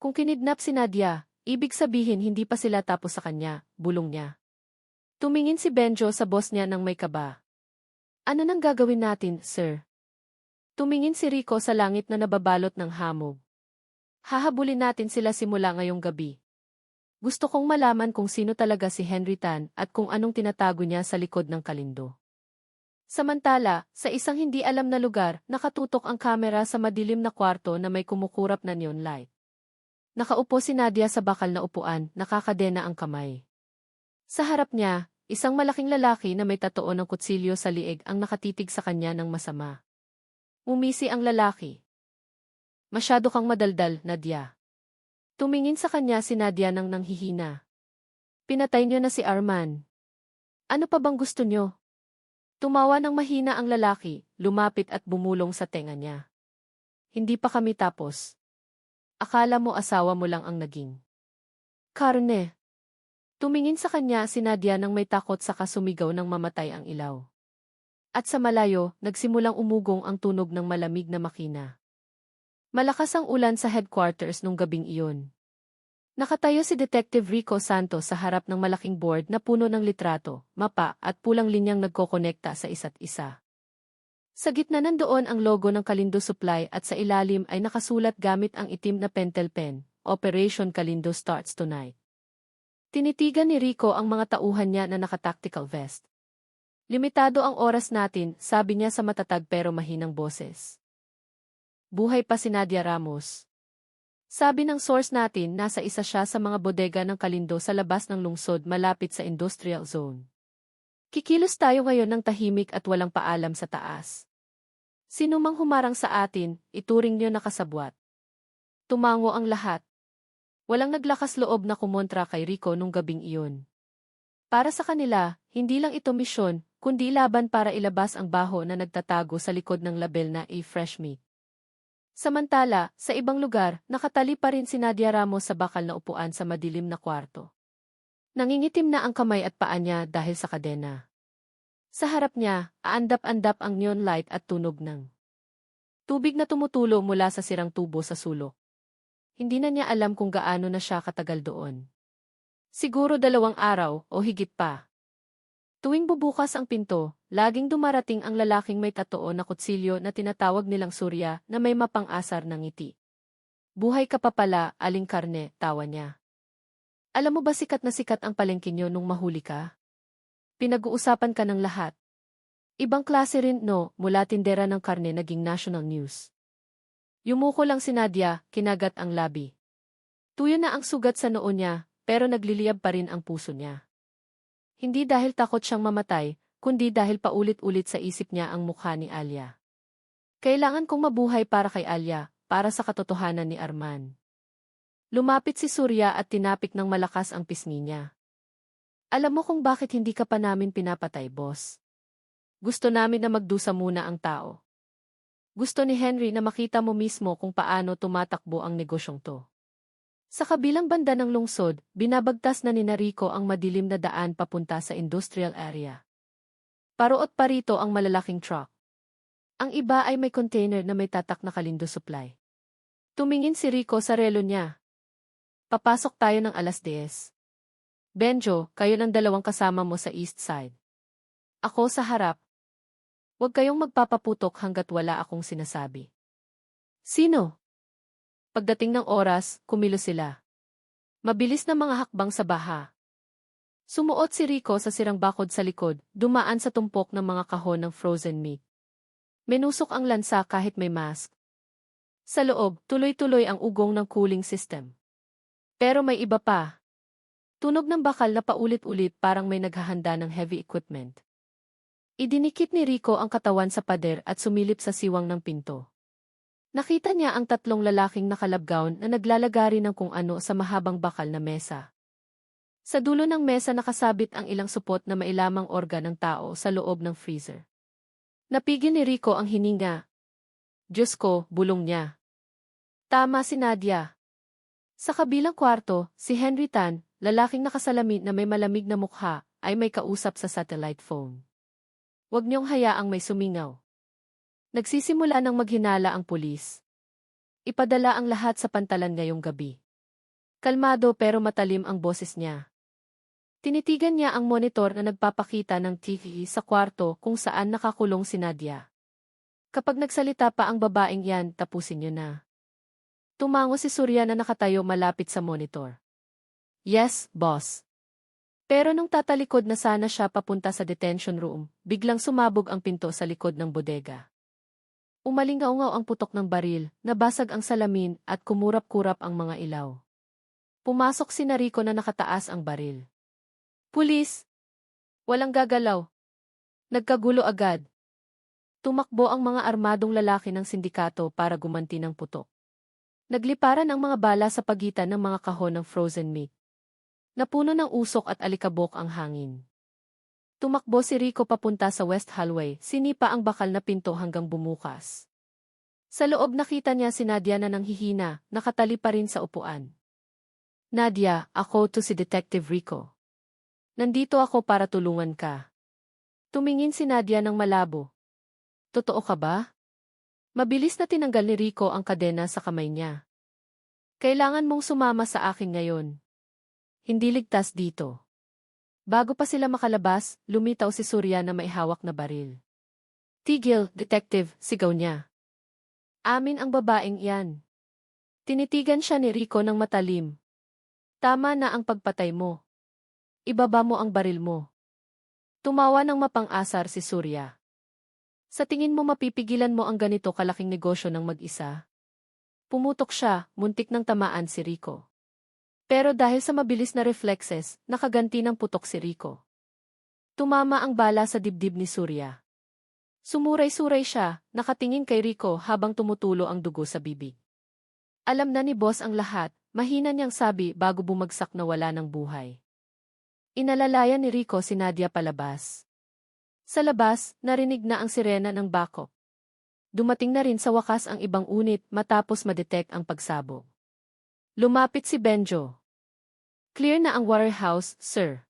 A: Kung kinidnap si Nadia, ibig sabihin hindi pa sila tapos sa kanya, bulong niya. Tumingin si Benjo sa boss niya nang may kaba. Ano nang gagawin natin, sir? Tumingin si Rico sa langit na nababalot ng hamog. Hahabulin natin sila simula ngayong gabi. Gusto kong malaman kung sino talaga si Henry Tan at kung anong tinatago niya sa likod ng kalindo. Samantala, sa isang hindi alam na lugar, nakatutok ang kamera sa madilim na kwarto na may kumukurap na neon light. Nakaupo si Nadia sa bakal na upuan, nakakadena ang kamay. Sa harap niya, isang malaking lalaki na may tatoo ng kutsilyo sa liig ang nakatitig sa kanya ng masama. Umisi ang lalaki. Masyado kang madaldal, Nadia. Tumingin sa kanya si Nadia nang nanghihina. Pinatay niyo na si Arman. Ano pa bang gusto niyo? Tumawa ng mahina ang lalaki, lumapit at bumulong sa tenga niya. Hindi pa kami tapos. Akala mo asawa mo lang ang naging karne. Tumingin sa kanya si Nadia nang may takot saka sumigaw nang mamatay ang ilaw. At sa malayo, nagsimulang umugong ang tunog ng malamig na makina. Malakas ang ulan sa headquarters nung gabing iyon. Nakatayo si Detective Rico Santos sa harap ng malaking board na puno ng litrato, mapa at pulang linyang nagkokonekta sa isa't isa. Sa gitna nandoon ang logo ng Kalindo Supply at sa ilalim ay nakasulat gamit ang itim na pentel pen, Operation Kalindo starts tonight. Tinitigan ni Rico ang mga tauhan niya na naka-tactical vest. Limitado ang oras natin, sabi niya sa matatag pero mahinang boses. Buhay pa si Nadia Ramos. Sabi ng source natin nasa isa siya sa mga bodega ng Kalindo sa labas ng lungsod malapit sa industrial zone. Kikilos tayo ngayon ng tahimik at walang paalam sa taas. Sino mang humarang sa atin, ituring niyo na kasabwat. Tumango ang lahat. Walang naglakas loob na kumontra kay Rico nung gabing iyon. Para sa kanila, hindi lang ito misyon, kundi laban para ilabas ang baho na nagtatago sa likod ng label na fresh meat. Samantala, sa ibang lugar, nakatali pa rin si Nadia Ramos sa bakal na upuan sa madilim na kwarto. Nangingitim na ang kamay at paa niya dahil sa kadena. Sa harap niya, aandap-andap ang neon light at tunog ng tubig na tumutulo mula sa sirang tubo sa sulok. Hindi na niya alam kung gaano na siya katagal doon. Siguro 2 araw o higit pa. Tuwing bubukas ang pinto, laging dumarating ang lalaking may tatoo na kutsilyo na tinatawag nilang Surya na may mapang-asar ng ngiti. Buhay ka pa pala, aling karne, tawa niya. Alam mo ba sikat na sikat ang palengke niyo nung mahuli ka? Pinag-uusapan ka ng lahat. Ibang klase rin no, mula tindera ng karne naging national news. Yumuko lang si Nadia, kinagat ang labi. Tuyo na ang sugat sa noo niya, pero nagliliyab pa rin ang puso niya. Hindi dahil takot siyang mamatay, kundi dahil paulit-ulit sa isip niya ang mukha ni Alia. Kailangan kong mabuhay para kay Alia, para sa katotohanan ni Arman. Lumapit si Surya at tinapik ng malakas ang pisngi niya. Alam mo kung bakit hindi ka pa namin pinapatay, boss? Gusto namin na magdusa muna ang tao. Gusto ni Henry na makita mo mismo kung paano tumatakbo ang negosyong to. Sa kabilang banda ng lungsod, binabagtas na ni Rico ang madilim na daan papunta sa industrial area. Paruot pa rito ang malalaking truck. Ang iba ay may container na may tatak na Kalindo supply. Tumingin si Rico sa relo niya. Papasok tayo ng alas 10. Benjo, kayo ng dalawang kasama mo sa east side. Ako sa harap. Huwag kayong magpapaputok hanggat wala akong sinasabi. Sino? Pagdating ng oras, kumilos sila. Mabilis na mga hakbang sa baha. Sumuot si Rico sa sirang bakod sa likod, dumaan sa tumpok ng mga kahon ng frozen meat. Menusok ang lansa kahit may mask. Sa loob, tuloy-tuloy ang ugong ng cooling system. Pero may iba pa. Tunog ng bakal na paulit-ulit parang may naghahanda ng heavy equipment. Idinikit ni Rico ang katawan sa pader at sumilip sa siwang ng pinto. Nakita niya ang tatlong lalaking nakalabgown na naglalagari ng kung ano sa mahabang bakal na mesa. Sa dulo ng mesa nakasabit ang ilang supot na mailamang organ ng tao sa loob ng freezer. Napigil ni Rico ang hininga. Diyos ko, bulong niya. Tama si Nadia. Sa kabilang kwarto, si Henry Tan, lalaking nakasalamin na may malamig na mukha, ay may kausap sa satellite phone. Huwag niyong hayaang may sumingaw. Nagsisimula ng maghinala ang pulis. Ipadala ang lahat sa pantalan ngayong gabi. Kalmado pero matalim ang boses niya. Tinitigan niya ang monitor na nagpapakita ng TV sa kwarto kung saan nakakulong si Nadia. Kapag nagsalita pa ang babaeng yan, tapusin niyo na. Tumango si Surya na nakatayo malapit sa monitor. Yes, boss. Pero nung tatalikod na sana siya papunta sa detention room, biglang sumabog ang pinto sa likod ng bodega. Umalingaungaw ang putok ng baril, nabasag ang salamin at kumurap-kurap ang mga ilaw. Pumasok si Rico na nakataas ang baril. Pulis! Walang gagalaw. Nagkagulo agad. Tumakbo ang mga armadong lalaki ng sindikato para gumanti ng putok. Nagliparan ang mga bala sa pagitan ng mga kahon ng frozen meat. Napuno ng usok at alikabok ang hangin. Tumakbo si Rico papunta sa West Hallway, sinipa ang bakal na pinto hanggang bumukas. Sa loob nakita niya si Nadia na nanghihina, nakatali pa rin sa upuan. Nadia, ako to si Detective Rico. Nandito ako para tulungan ka. Tumingin si Nadia ng malabo. Totoo ka ba? Mabilis na tinanggal ni Rico ang kadena sa kamay niya. Kailangan mong sumama sa akin ngayon. Hindi ligtas dito. Bago pa sila makalabas, lumitaw si Surya na may hawak na baril. Tigil, detective, sigaw niya. Amin ang babaeng iyan. Tinitigan siya ni Rico ng matalim. Tama na ang pagpatay mo. Ibaba mo ang baril mo. Tumawa ng mapang-asar si Surya. Sa tingin mo mapipigilan mo ang ganito kalaking negosyo ng mag-isa? Pumutok siya, muntik nang tamaan si Rico. Pero dahil sa mabilis na reflexes, nakaganti ng putok si Rico. Tumama ang bala sa dibdib ni Surya. Sumuray-suray siya, nakatingin kay Rico habang tumutulo ang dugo sa bibig. Alam na ni boss ang lahat, mahina niyang sabi bago bumagsak na wala ng buhay. Inalalayan ni Rico si Nadia palabas. Sa labas, narinig na ang sirena ng backup. Dumating na rin sa wakas ang ibang unit matapos madetect ang pagsabog. Lumapit si Benjo. Clear na ang warehouse, sir.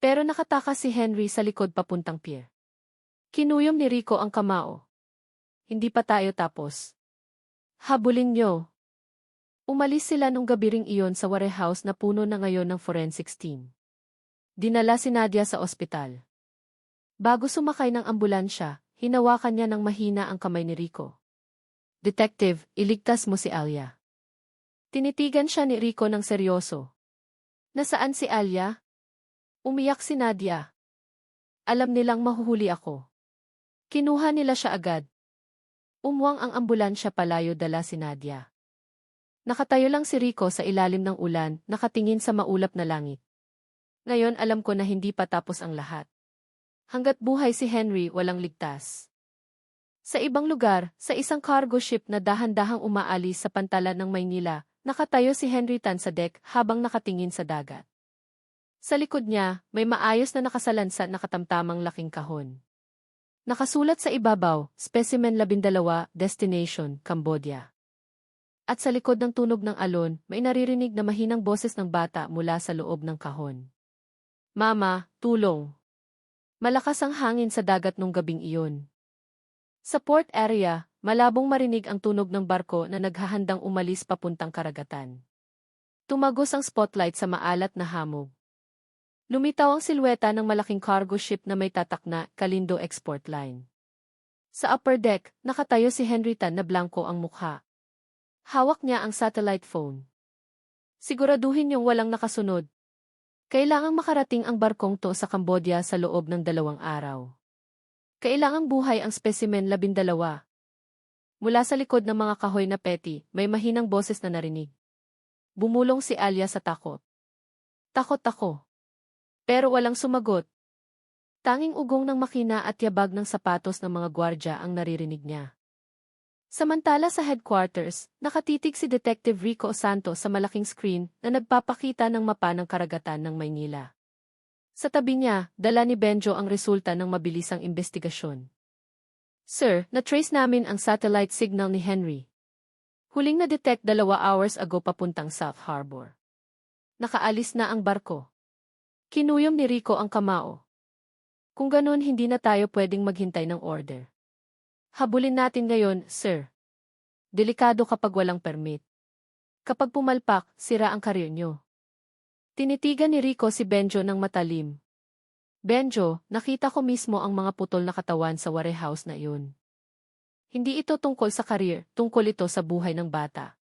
A: Pero nakatakas si Henry sa likod papuntang pier. Kinuyom ni Rico ang kamao. Hindi pa tayo tapos. Habulin niyo. Umalis sila nung gabi ring iyon sa warehouse na puno na ngayon ng forensics team. Dinala si Nadia sa ospital. Bago sumakay ng ambulansya, hinawakan niya ng mahina ang kamay ni Rico. Detective, iligtas mo si Alia. Tinitigan siya ni Rico ng seryoso. Nasaan si Alia? Umiyak si Nadia. Alam nilang mahuhuli ako. Kinuha nila siya agad. Umwang ang ambulansya palayo dala si Nadia. Nakatayo lang si Rico sa ilalim ng ulan, nakatingin sa maulap na langit. Ngayon alam ko na hindi pa tapos ang lahat. Hanggat buhay si Henry, walang ligtas. Sa ibang lugar, sa isang cargo ship na dahan-dahang umaalis sa pantalan ng Maynila, nakatayo si Henry Tan sa deck habang nakatingin sa dagat. Sa likod niya, may maayos na nakasalansa na katamtamang laking kahon. Nakasulat sa ibabaw, Specimen 12, Destination, Cambodia. At sa likod ng tunog ng alon, may naririnig na mahinang boses ng bata mula sa loob ng kahon. Mama, tulong. Malakas ang hangin sa dagat nung gabing iyon. Sa port area, malabong marinig ang tunog ng barko na naghahandang umalis papuntang karagatan. Tumagos ang spotlight sa maalat na hamog. Lumitaw ang silweta ng malaking cargo ship na may tatak na Kalindo Export Line. Sa upper deck, nakatayo si Henry Tan na blanko ang mukha. Hawak niya ang satellite phone. Siguraduhin niyong walang nakasunod. Kailangang makarating ang barkong to sa Cambodia sa loob ng 2 araw. Kailangang buhay ang specimen 12. Mula sa likod ng mga kahoy na petty, may mahinang boses na narinig. Bumulong si Alia sa takot. Takot ako. Pero walang sumagot. Tanging ugong ng makina at yabag ng sapatos ng mga gwardya ang naririnig niya. Samantala sa headquarters, nakatitig si Detective Rico Santos sa malaking screen na nagpapakita ng mapa ng karagatan ng Maynila. Sa tabi niya, dala ni Benjo ang resulta ng mabilisang investigasyon. Sir, na-trace namin ang satellite signal ni Henry. Huling na-detect 2 hours ago papuntang South Harbor. Nakaalis na ang barko. Kinuyom ni Rico ang kamao. Kung ganun hindi na tayo pwedeng maghintay ng order. Habulin natin ngayon, sir. Delikado kapag walang permit. Kapag pumalpak, sira ang career nyo. Tinitigan ni Rico si Benjo ng matalim. Benjo, nakita ko mismo ang mga putol na katawan sa warehouse na iyon. Hindi ito tungkol sa career, tungkol ito sa buhay ng bata.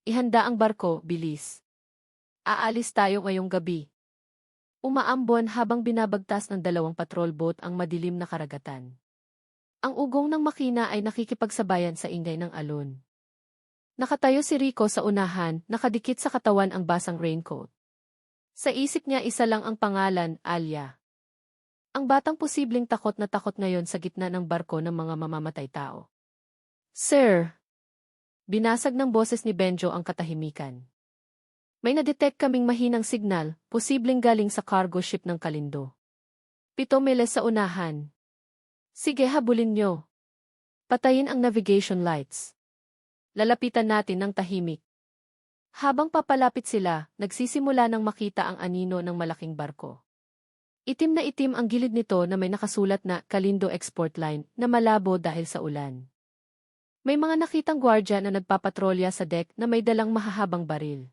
A: Ihanda ang barko, bilis. Aalis tayo ngayong gabi. Umaambon habang binabagtas ng 2 patrol boat ang madilim na karagatan. Ang ugong ng makina ay nakikipagsabayan sa ingay ng alon. Nakatayo si Rico sa unahan, nakadikit sa katawan ang basang raincoat. Sa isip niya isa lang ang pangalan, Alia. Ang batang posibleng takot na takot ngayon sa gitna ng barko ng mga mamamatay tao. Sir! Binasag ng boses ni Benjo ang katahimikan. May na-detect kaming mahinang signal, posibleng galing sa cargo ship ng Kalindo. 7 miles sa unahan. Sige, habulin nyo. Patayin ang navigation lights. Lalapitan natin ng tahimik. Habang papalapit sila, nagsisimula ng makita ang anino ng malaking barko. Itim na itim ang gilid nito na may nakasulat na Kalindo Export Line na malabo dahil sa ulan. May mga nakitang gwardya na nagpapatrolya sa deck na may dalang mahahabang baril.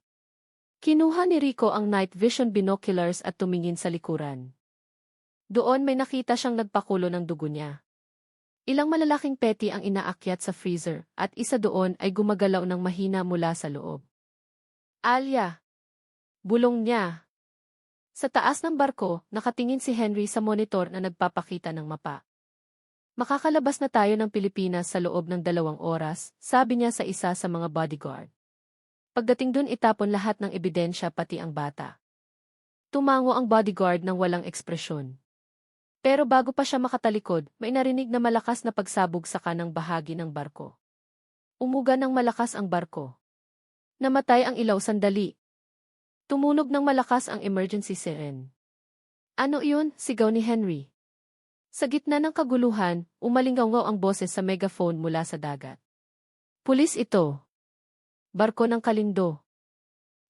A: Kinuha ni Rico ang night vision binoculars at tumingin sa likuran. Doon may nakita siyang nagpakulo ng dugo niya. Ilang malalaking petty ang inaakyat sa freezer at isa doon ay gumagalaw ng mahina mula sa loob. Alia! Bulong niya. Sa taas ng barko, nakatingin si Henry sa monitor na nagpapakita ng mapa. Makakalabas na tayo ng Pilipinas sa loob ng 2 oras, sabi niya sa isa sa mga bodyguard. Pagdating dun itapon lahat ng ebidensya pati ang bata. Tumango ang bodyguard ng walang ekspresyon. Pero bago pa siya makatalikod, may narinig na malakas na pagsabog sa kanang bahagi ng barko. Umuga ng malakas ang barko. Namatay ang ilaw sandali. Tumunog ng malakas ang emergency siren. Ano iyon? Sigaw ni Henry. Sa gitna ng kaguluhan, umalingaw ang boses sa megaphone mula sa dagat. Pulis ito. Barko ng Kalindo.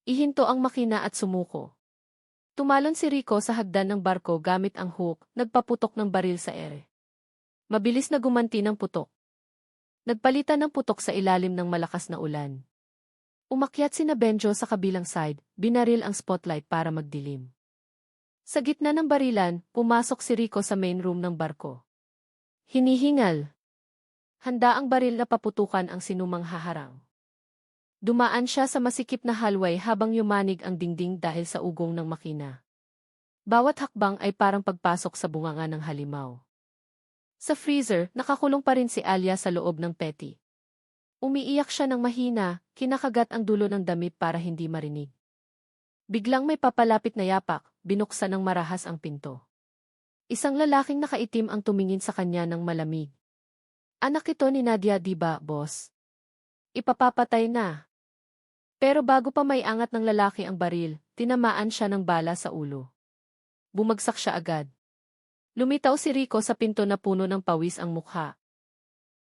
A: Ihinto ang makina at sumuko. Tumalon si Rico sa hagdan ng barko gamit ang hook, nagpaputok ng baril sa ere. Mabilis na gumanti ng putok. Nagpalitan ng putok sa ilalim ng malakas na ulan. Umakyat sina Benjo sa kabilang side, binaril ang spotlight para magdilim. Sa gitna ng barilan, pumasok si Rico sa main room ng barko. Hinihingal. Handa ang baril na paputukan ang sinumang haharang. Dumaan siya sa masikip na hallway habang yumanig ang dingding dahil sa ugong ng makina. Bawat hakbang ay parang pagpasok sa bunganga ng halimaw. Sa freezer, nakakulong pa rin si Alia sa loob ng petty. Umiiyak siya ng mahina, kinakagat ang dulo ng damit para hindi marinig. Biglang may papalapit na yapak, binuksan ng marahas ang pinto. Isang lalaking nakaitim ang tumingin sa kanya ng malamig. Anak ito ni Nadia, diba, boss? Ipapapatay na. Pero bago pa may angat ng lalaki ang baril, tinamaan siya ng bala sa ulo. Bumagsak siya agad. Lumitaw si Rico sa pinto na puno ng pawis ang mukha.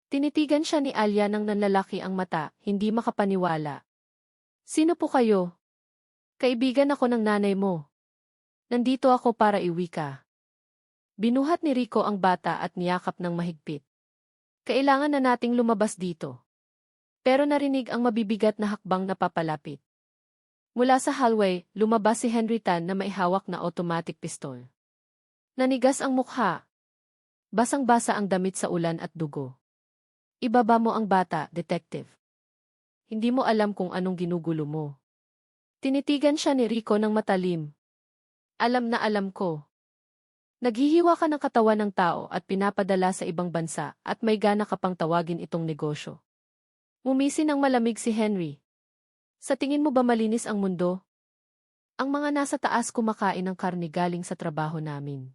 A: Tinitigan siya ni Alia ng nanlalaki ang mata, hindi makapaniwala. Sino po kayo? Kaibigan ako ng nanay mo. Nandito ako para iwi ka. Binuhat ni Rico ang bata at niyakap ng mahigpit. Kailangan na nating lumabas dito. Pero narinig ang mabibigat na hakbang na papalapit. Mula sa hallway, lumabas si Henry Tan na may hawak na automatic pistol. Nanigas ang mukha. Basang-basa ang damit sa ulan at dugo. Ibaba mo ang bata, detective. Hindi mo alam kung anong ginugulo mo. Tinitigan siya ni Rico ng matalim. Alam na alam ko. Naghihiwa ka ng katawan ng tao at pinapadala sa ibang bansa at may gana ka pang tawagin itong negosyo. Ngumisi ng malamig si Henry. Sa tingin mo ba malinis ang mundo? Ang mga nasa taas kumakain ng karne galing sa trabaho namin.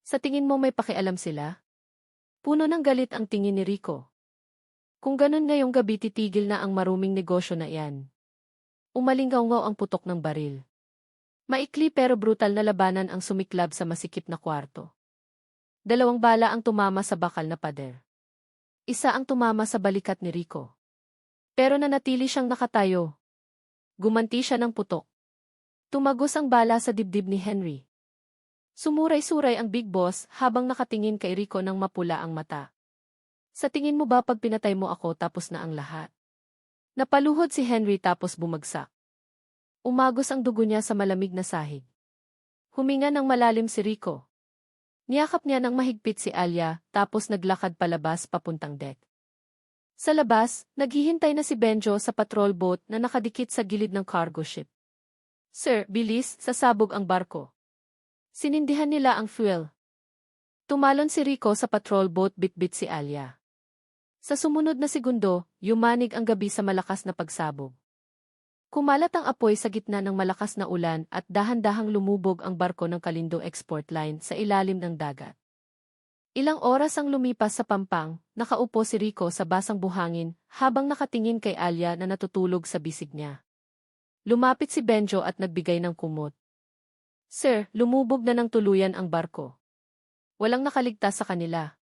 A: Sa tingin mo may pakialam sila? Puno ng galit ang tingin ni Rico. Kung ganun ngayong gabi titigil na ang maruming negosyo na iyan. Umalingaw-ngaw ang putok ng baril. Maikli pero brutal na labanan ang sumiklab sa masikip na kwarto. 2 bala ang tumama sa bakal na pader. Isa ang tumama sa balikat ni Rico. Pero nanatili siyang nakatayo. Gumanti siya ng putok. Tumagos ang bala sa dibdib ni Henry. Sumuray-suray ang Big Boss habang nakatingin kay Rico ng mapula ang mata. Sa tingin mo ba pag pinatay mo ako tapos na ang lahat? Napaluhod si Henry tapos bumagsak. Umagos ang dugo niya sa malamig na sahig. Huminga ng malalim si Rico. Niyakap niya ng mahigpit si Alia tapos naglakad palabas papuntang deck. Sa labas, naghihintay na si Benjo sa patrol boat na nakadikit sa gilid ng cargo ship. Sir, bilis, sasabog ang barko. Sinindihan nila ang fuel. Tumalon si Rico sa patrol boat bitbit si Alia. Sa sumunod na segundo, yumanig ang gabi sa malakas na pagsabog. Kumalat ang apoy sa gitna ng malakas na ulan at dahan-dahang lumubog ang barko ng Kalindo Export Line sa ilalim ng dagat. Ilang oras ang lumipas sa pampang, nakaupo si Rico sa basang buhangin habang nakatingin kay Alia na natutulog sa bisig niya. Lumapit si Benjo at nagbigay ng kumot. Sir, lumubog na ng tuluyan ang barko. Walang nakaligtas sa kanila.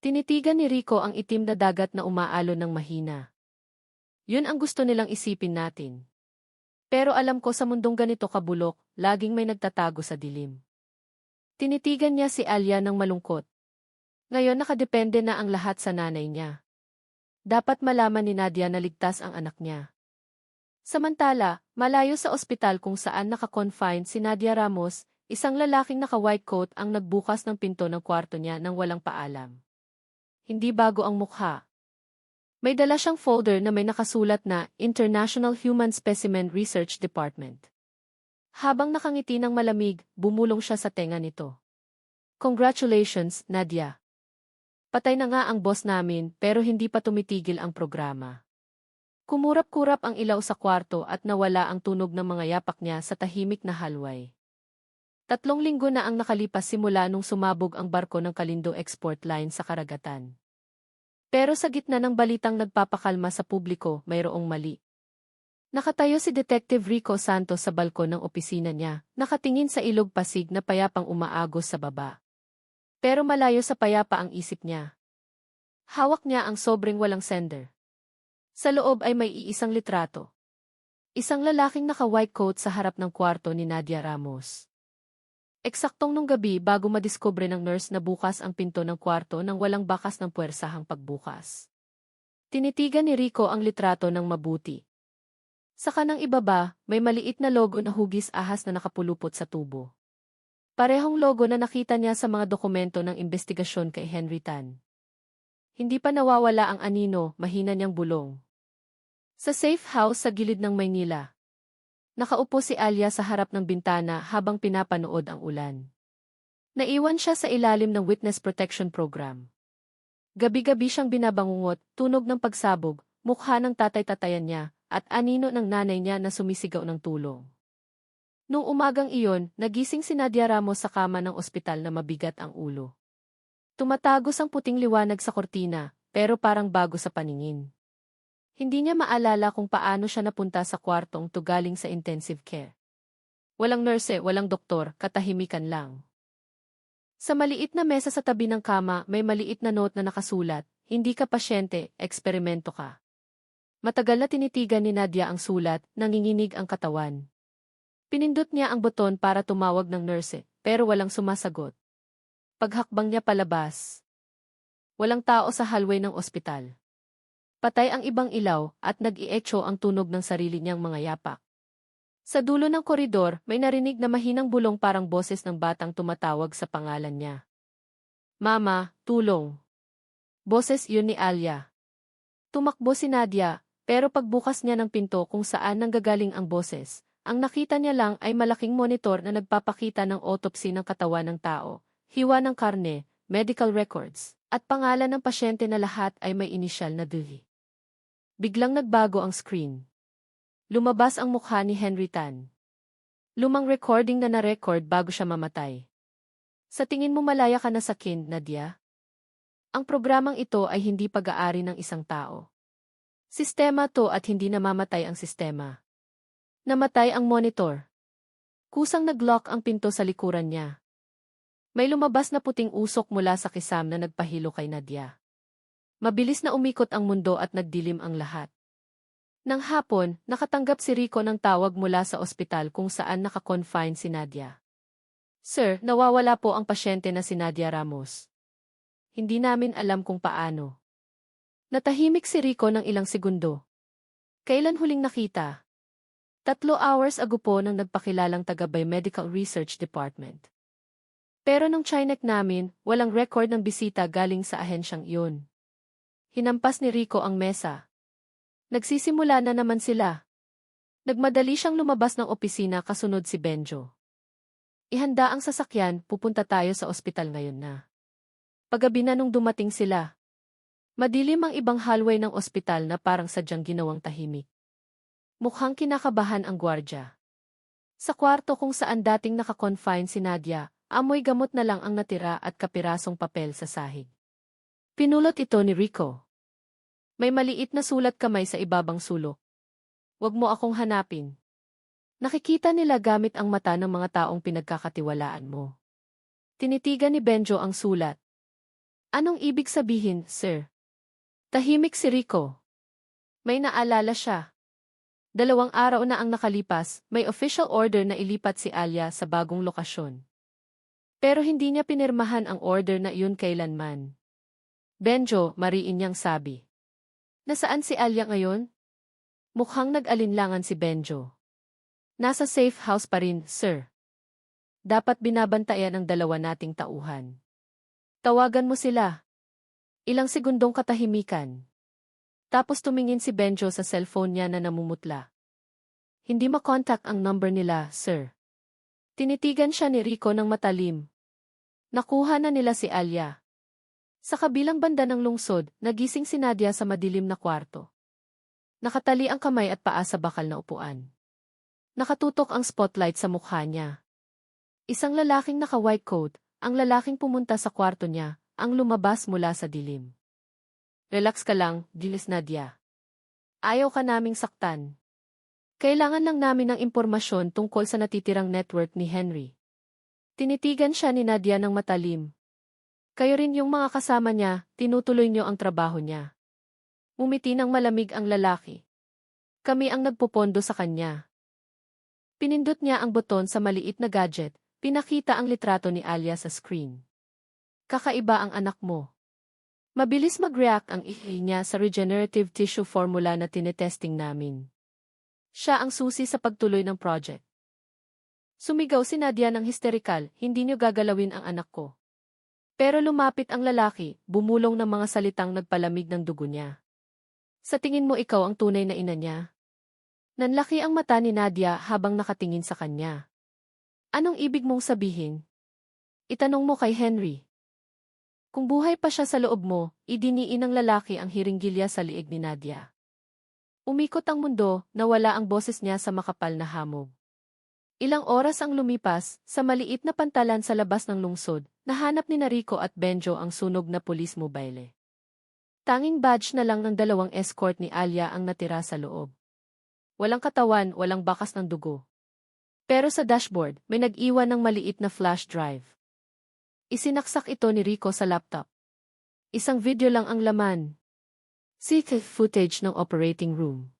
A: Tinitigan ni Rico ang itim na dagat na umaalon ng mahina. Yun ang gusto nilang isipin natin. Pero alam ko sa mundong ganito kabulok, laging may nagtatago sa dilim. Tinitigan niya si Alia ng malungkot. Ngayon nakadepende na ang lahat sa nanay niya. Dapat malaman ni Nadia na ligtas ang anak niya. Samantala, malayo sa ospital kung saan naka-confine si Nadia Ramos, isang lalaking naka-white coat ang nagbukas ng pinto ng kwarto niya nang walang paalam. Hindi bago ang mukha. May dala siyang folder na may nakasulat na International Human Specimen Research Department. Habang nakangiti ng malamig, bumulong siya sa tenga nito. Congratulations, Nadia. Patay na nga ang boss namin pero hindi pa tumitigil ang programa. Kumurap-kurap ang ilaw sa kwarto at nawala ang tunog ng mga yapak niya sa tahimik na hallway. 3 linggo na ang nakalipas simula nung sumabog ang barko ng Kalindo Export Line sa karagatan. Pero sa gitna ng balitang nagpapakalma sa publiko, mayroong mali. Nakatayo si Detective Rico Santos sa balkon ng opisina niya, nakatingin sa ilog Pasig na payapang umaagos sa baba. Pero malayo sa payapa ang isip niya. Hawak niya ang sobrang walang sender. Sa loob ay may iisang litrato. Isang lalaking naka-white coat sa harap ng kwarto ni Nadia Ramos. Eksaktong nung gabi bago madiskubre ng nurse na bukas ang pinto ng kwarto nang walang bakas ng puwersahang pagbukas. Tinitigan ni Rico ang litrato ng mabuti. Sa kanang ibaba, may maliit na logo na hugis ahas na nakapulupot sa tubo. Parehong logo na nakita niya sa mga dokumento ng investigasyon kay Henry Tan. Hindi pa nawawala ang anino, mahina niyang bulong. Sa safe house sa gilid ng Maynila. Nakaupo si Alia sa harap ng bintana habang pinapanood ang ulan. Naiwan siya sa ilalim ng Witness Protection Program. Gabi-gabi siyang binabangungot, tunog ng pagsabog, mukha ng tatay-tatayan niya, at anino ng nanay niya na sumisigaw ng tulong. Nung umagang iyon, nagising si Nadia Ramos sa kama ng ospital na mabigat ang ulo. Tumatagos ang puting liwanag sa kortina, pero parang bago sa paningin. Hindi niya maalala kung paano siya napunta sa kwartong galing sa intensive care. Walang nurse, walang doktor, katahimikan lang. Sa maliit na mesa sa tabi ng kama, may maliit na note na nakasulat, "Hindi ka pasyente, eksperimento ka." Matagal na tinitigan ni Nadia ang sulat, nanginginig ang katawan. Pinindot niya ang buton para tumawag ng nurse, pero walang sumasagot. Paghakbang niya palabas. Walang tao sa hallway ng ospital. Patay ang ibang ilaw at nag-i-echo ang tunog ng sarili niyang mga yapak. Sa dulo ng koridor, may narinig na mahinang bulong parang boses ng batang tumatawag sa pangalan niya. Mama, tulong. Boses yun ni Alia. Tumakbo si Nadia, pero pagbukas niya ng pinto kung saan nanggagaling ang boses, ang nakita niya lang ay malaking monitor na nagpapakita ng autopsy ng katawan ng tao, hiwa ng karne, medical records, at pangalan ng pasyente na lahat ay may inisyal na D. Biglang nagbago ang screen. Lumabas ang mukha ni Henry Tan. Lumang recording na na-record bago siya mamatay. Sa tingin mo malaya ka na sa kin, Nadia? Ang programang ito ay hindi pag-aari ng isang tao. Sistema to at hindi namamatay ang sistema. Namatay ang monitor. Kusang nag-lock ang pinto sa likuran niya. May lumabas na puting usok mula sa kisam na nagpahilo kay Nadia. Mabilis na umikot ang mundo at nagdilim ang lahat. Nang hapon, nakatanggap si Rico ng tawag mula sa ospital kung saan naka-confine si Nadia. Sir, nawawala po ang pasyente na si Nadia Ramos. Hindi namin alam kung paano. Natahimik si Rico ng ilang segundo. Kailan huling nakita? 3 hours ago po nang nagpakilalang taga-Biomedical Research Department. Pero nung chinek namin, walang record ng bisita galing sa ahensyang iyon. Hinampas ni Rico ang mesa. Nagsisimula na naman sila. Nagmadali siyang lumabas ng opisina kasunod si Benjo. Ihanda ang sasakyan, pupunta tayo sa ospital ngayon na. Paggabi na nung dumating sila. Madilim ang ibang hallway ng ospital na parang sadyang ginawang tahimik. Mukhang kinakabahan ang gwardya. Sa kwarto kung saan dating naka-confine si Nadia, amoy gamot na lang ang natira at kapirasong papel sa sahig. Pinulot ito ni Rico. May maliit na sulat kamay sa ibabang sulok. Huwag mo akong hanapin. Nakikita nila gamit ang mata ng mga taong pinagkakatiwalaan mo. Tinitigan ni Benjo ang sulat. Anong ibig sabihin, sir? Tahimik si Rico. May naalala siya. 2 araw na ang nakalipas, may official order na ilipat si Alia sa bagong lokasyon. Pero hindi niya pinirmahan ang order na iyon kailanman. Benjo, mariin niyang sabi. Nasaan si Alia ngayon? Mukhang nag-alinlangan si Benjo. Nasa safe house pa rin, sir. Dapat binabantayan ang 2 nating tauhan. Tawagan mo sila. Ilang segundong katahimikan. Tapos tumingin si Benjo sa cellphone niya na namumutla. Hindi makontak ang number nila, sir. Tinitigan siya ni Rico ng matalim. Nakuha na nila si Alia. Sa kabilang banda ng lungsod, nagising si Nadia sa madilim na kwarto. Nakatali ang kamay at paa sa bakal na upuan. Nakatutok ang spotlight sa mukha niya. Isang lalaking naka-white coat, ang lalaking pumunta sa kwarto niya, ang lumabas mula sa dilim. Relax ka lang, dilis Nadia. Ayaw ka naming saktan. Kailangan lang namin ng impormasyon tungkol sa natitirang network ni Henry. Tinitigan siya ni Nadia ng matalim. Kayo rin yung mga kasama niya, tinutuloy niyo ang trabaho niya. Umiti ng malamig ang lalaki. Kami ang nagpopondo sa kanya. Pinindot niya ang buton sa maliit na gadget, pinakita ang litrato ni Alia sa screen. Kakaiba ang anak mo. Mabilis mag-react ang ihi niya sa regenerative tissue formula na tinetesting namin. Siya ang susi sa pagtuloy ng project. Sumigaw si Nadia ng hysterikal, hindi niyo gagalawin ang anak ko. Pero lumapit ang lalaki, bumulong ng mga salitang nagpalamig ng dugo niya. Sa tingin mo ikaw ang tunay na ina niya? Nanlaki ang mata ni Nadia habang nakatingin sa kanya. Anong ibig mong sabihin? Itanong mo kay Henry. Kung buhay pa siya sa loob mo, idiniin ng lalaki ang hiringgilya sa liig ni Nadia. Umikot ang mundo, nawala ang boses niya sa makapal na hamog. Ilang oras ang lumipas, sa maliit na pantalan sa labas ng lungsod, nahanap ni Rico at Benjo ang sunog na police mobile. Tanging badge na lang ng 2 escort ni Alia ang natira sa loob. Walang katawan, walang bakas ng dugo. Pero sa dashboard, may nag-iwan ng maliit na flash drive. Isinaksak ito ni Rico sa laptop. Isang video lang ang laman. CCTV footage ng operating room.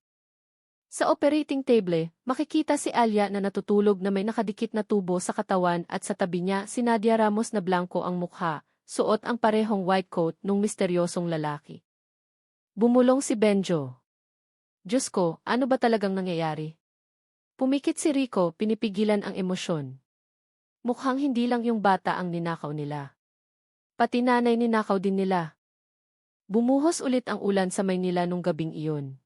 A: Sa operating table, makikita si Alia na natutulog na may nakadikit na tubo sa katawan at sa tabi niya si Nadia Ramos na blanko ang mukha, suot ang parehong white coat nung misteryosong lalaki. Bumulong si Benjo. Diyos ko, ano ba talagang nangyayari? Pumikit si Rico, pinipigilan ang emosyon. Mukhang hindi lang yung bata ang ninakaw nila. Pati nanay ninakaw din nila. Bumuhos ulit ang ulan sa Maynila nung gabing iyon.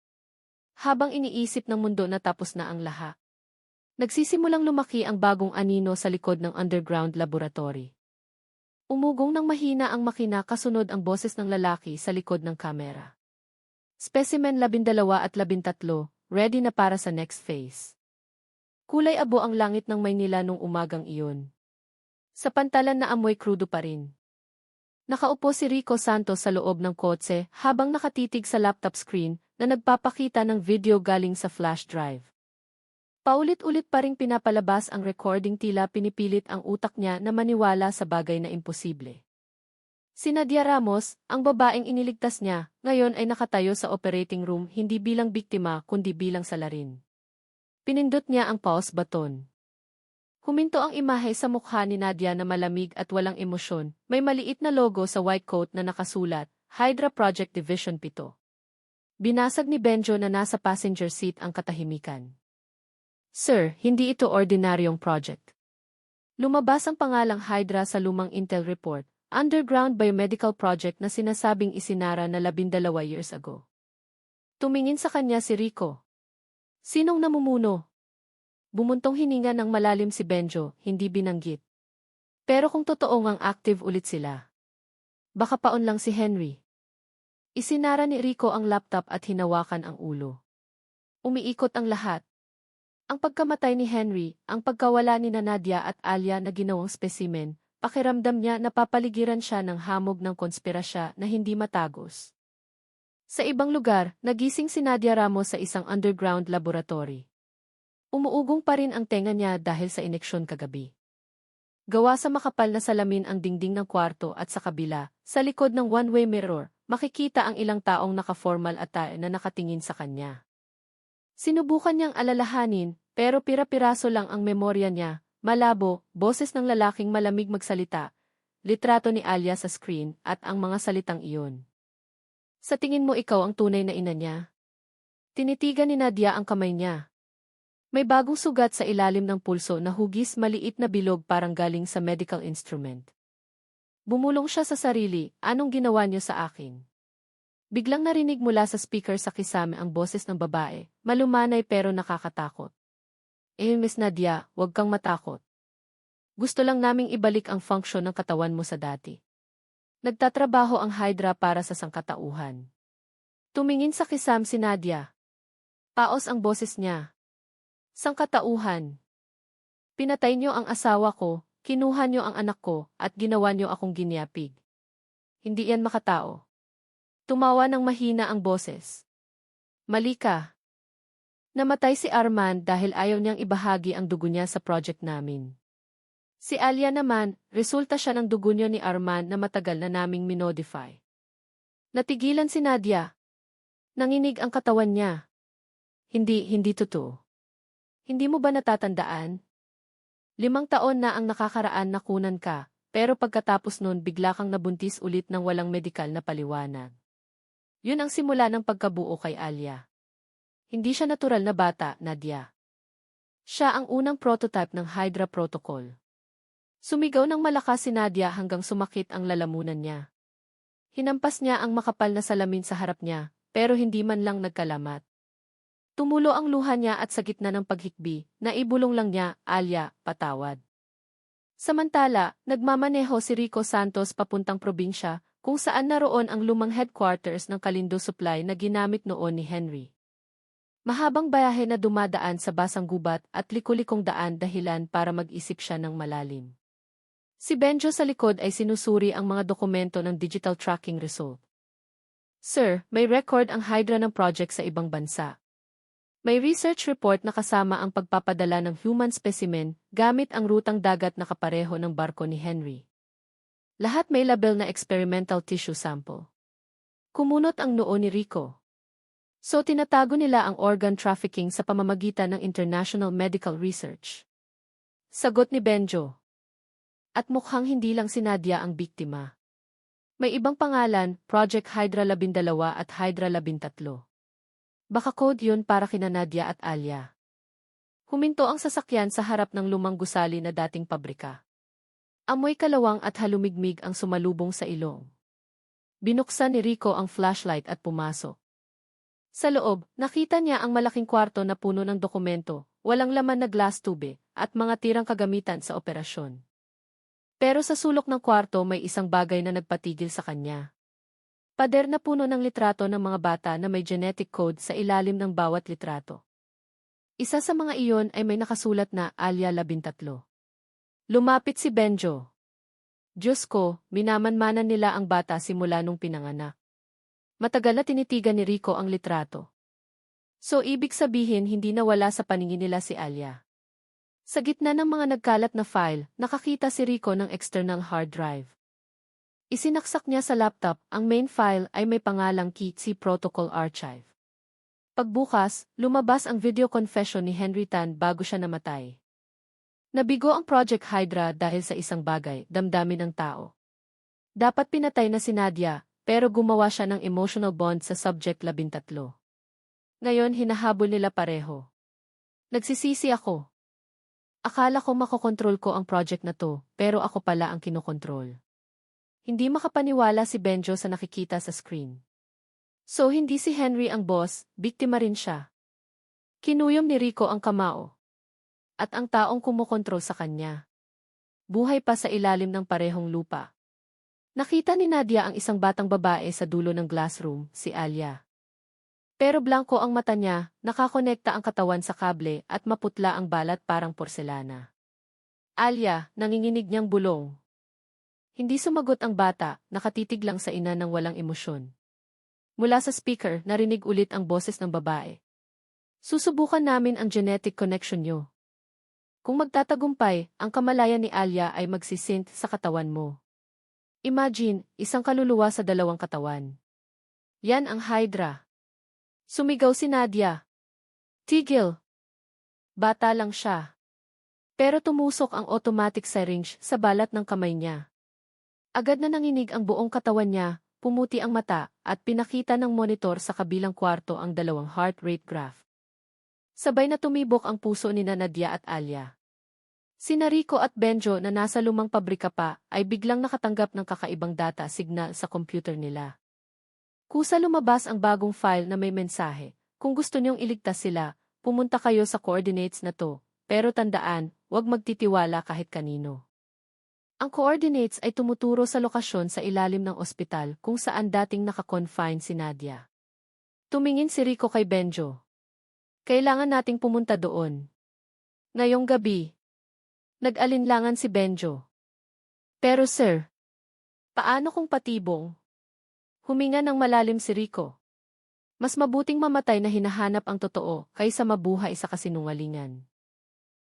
A: Habang iniisip ng mundo na tapos na ang lahat. Nagsisimulang lumaki ang bagong anino sa likod ng underground laboratory. Umugong ng mahina ang makina kasunod ang boses ng lalaki sa likod ng kamera. Specimen 12 at 13, ready na para sa next phase. Kulay abo ang langit ng Maynila nung umagang iyon. Sa pantalan na amoy krudo pa rin. Nakaupo si Rico Santos sa loob ng kotse habang nakatitig sa laptop screen na nagpapakita ng video galing sa flash drive. Paulit-ulit pa ring pinapalabas ang recording, tila pinipilit ang utak niya na maniwala sa bagay na imposible. Si Nadia Ramos, ang babaeng iniligtas niya, ngayon ay nakatayo sa operating room hindi bilang biktima kundi bilang salarin. Pinindot niya ang pause button. Huminto ang imahe sa mukha ni Nadia na malamig at walang emosyon. May maliit na logo sa white coat na nakasulat, Hydra Project Division 7. Binasag ni Benjo na nasa passenger seat ang katahimikan. Sir, hindi ito ordinaryong project. Lumabas ang pangalang Hydra sa lumang Intel report, underground biomedical project na sinasabing isinara na 12 years ago. Tumingin sa kanya si Rico. Sinong namumuno? Bumuntong hininga ng malalim si Benjo, hindi binanggit. Pero kung totoong ang active ulit sila. Baka paon lang si Henry. Isinara ni Rico ang laptop at hinawakan ang ulo. Umiikot ang lahat. Ang pagkamatay ni Henry, ang pagkawala ni Nadia at Alia na ginawang specimen, pakiramdam niya napapaligiran siya ng hamog ng konspirasya na hindi matagos. Sa ibang lugar, nagising si Nadia Ramos sa isang underground laboratory. Umuugong pa rin ang tenga niya dahil sa ineksyon kagabi. Gawa sa makapal na salamin ang dingding ng kwarto at sa kabila, sa likod ng one-way mirror, makikita ang ilang taong naka-formal attire na nakatingin sa kanya. Sinubukan niyang alalahanin, pero pira-piraso lang ang memorya niya, malabo, boses ng lalaking malamig magsalita, litrato ni Alia sa screen at ang mga salitang iyon. Sa tingin mo ikaw ang tunay na ina niya? Tinitigan ni Nadia ang kamay niya. May bagong sugat sa ilalim ng pulso na hugis, maliit na bilog parang galing sa medical instrument. Bumulong siya sa sarili, anong ginawa niyo sa akin? Biglang narinig mula sa speaker sa kisame ang boses ng babae, malumanay pero nakakatakot. Miss Nadia, huwag kang matakot. Gusto lang naming ibalik ang function ng katawan mo sa dati. Nagtatrabaho ang Hydra para sa sangkatauhan. Tumingin sa kisame si Nadia. Paos ang boses niya. Sangkatauhan. Pinatay niyo ang asawa ko, kinuha niyo ang anak ko, at ginawa niyo akong ginyapig. Hindi yan makatao. Tumawa ng mahina ang boses. Mali ka. Namatay si Arman dahil ayaw niyang ibahagi ang dugo niya sa project namin. Si Alia naman, resulta siya ng dugo niyo ni Arman na matagal na naming minodify. Natigilan si Nadia. Nanginig ang katawan niya. Hindi totoo. Hindi mo ba natatandaan? 5 taon na ang nakakaraan na kunan ka, pero pagkatapos nun bigla kang nabuntis ulit ng walang medikal na paliwanag. Yun ang simula ng pagkabuo kay Alia. Hindi siya natural na bata, Nadia. Siya ang unang prototype ng Hydra Protocol. Sumigaw ng malakas si Nadia hanggang sumakit ang lalamunan niya. Hinampas niya ang makapal na salamin sa harap niya, pero hindi man lang nagkalamat. Tumulo ang luha niya at sa gitna ng paghikbi, naibulong lang niya, Alia, patawad. Samantala, nagmamaneho si Rico Santos papuntang probinsya, kung saan naroon ang lumang headquarters ng Kalindo Supply na ginamit noon ni Henry. Mahabang bayahe na dumadaan sa basang gubat at likulikong daan dahilan para mag-isip siya ng malalim. Si Benjo sa likod ay sinusuri ang mga dokumento ng digital tracking result. Sir, may record ang Hydra ng project sa ibang bansa. May research report na kasama ang pagpapadala ng human specimen gamit ang rutang dagat na kapareho ng barko ni Henry. Lahat may label na experimental tissue sample. Kumunot ang noo ni Rico. So tinatago nila ang organ trafficking sa pamamagitan ng international medical research. Sagot ni Benjo. At mukhang hindi lang si Nadia ang biktima. May ibang pangalan, Project Hydra 12 at Hydra 13. Baka code yun para kina Nadia at Alia. Huminto ang sasakyan sa harap ng lumang gusali na dating pabrika. Amoy kalawang at halumigmig ang sumalubong sa ilong. Binuksan ni Rico ang flashlight at pumasok. Sa loob, nakita niya ang malaking kwarto na puno ng dokumento, walang laman na glass tube, at mga tirang kagamitan sa operasyon. Pero sa sulok ng kwarto may isang bagay na nagpatigil sa kanya. Pader na puno ng litrato ng mga bata na may genetic code sa ilalim ng bawat litrato. Isa sa mga iyon ay may nakasulat na Alia 13. Lumapit si Benjo. Diyos ko, minamanmanan nila ang bata simula nung pinanganak. Matagal na tinitigan ni Rico ang litrato. So ibig sabihin hindi nawala sa paningin nila si Alia. Sa gitna ng mga nagkalat na file, nakakita si Rico ng external hard drive. Isinaksak niya sa laptop, ang main file ay may pangalang Kitsi Protocol Archive. Pagbukas, lumabas ang video confession ni Henry Tan bago siya namatay. Nabigo ang Project Hydra dahil sa isang bagay, damdamin ng tao. Dapat pinatay na si Nadia, pero gumawa siya ng emotional bond sa Subject 13. Ngayon hinahabol nila pareho. Nagsisisi ako. Akala ko makokontrol ko ang project na to, pero ako pala ang kinokontrol. Hindi makapaniwala si Benjo sa nakikita sa screen. So hindi si Henry ang boss, biktima rin siya. Kinuyom ni Rico ang kamao. At ang taong kumokontrol sa kanya. Buhay pa sa ilalim ng parehong lupa. Nakita ni Nadia ang isang batang babae sa dulo ng glass room, si Alia. Pero blanko ang mata niya, nakakonekta ang katawan sa kable at maputla ang balat parang porselana. Alia, nanginginig niyang bulong. Hindi sumagot ang bata, nakatitig lang sa ina ng walang emosyon. Mula sa speaker, narinig ulit ang boses ng babae. Susubukan namin ang genetic connection niyo. Kung magtatagumpay, ang kamalayan ni Alia ay magsisynth sa katawan mo. Imagine, isang kaluluwa sa dalawang katawan. Yan ang Hydra. Sumigaw si Nadia. Tigil. Bata lang siya. Pero tumusok ang automatic syringe sa balat ng kamay niya. Agad na nanginig ang buong katawan niya, pumuti ang mata, at pinakita ng monitor sa kabilang kwarto ang dalawang heart rate graph. Sabay na tumibok ang puso ni Nadia at Alia. Sina Rico at Benjo na nasa lumang pabrika pa ay biglang nakatanggap ng kakaibang data signal sa computer nila. Kusa lumabas ang bagong file na may mensahe. Kung gusto niyong iligtas sila, pumunta kayo sa coordinates na to. Pero tandaan, huwag magtitiwala kahit kanino. Ang coordinates ay tumuturo sa lokasyon sa ilalim ng ospital kung saan dating nakakonfine si Nadia. Tumingin si Rico kay Benjo. Kailangan nating pumunta doon. Ngayong gabi. Nag-alinlangan si Benjo. Pero sir, paano kung patibong? Huminga ng malalim si Rico. Mas mabuting mamatay na hinahanap ang totoo kaysa mabuhay sa kasinungalingan.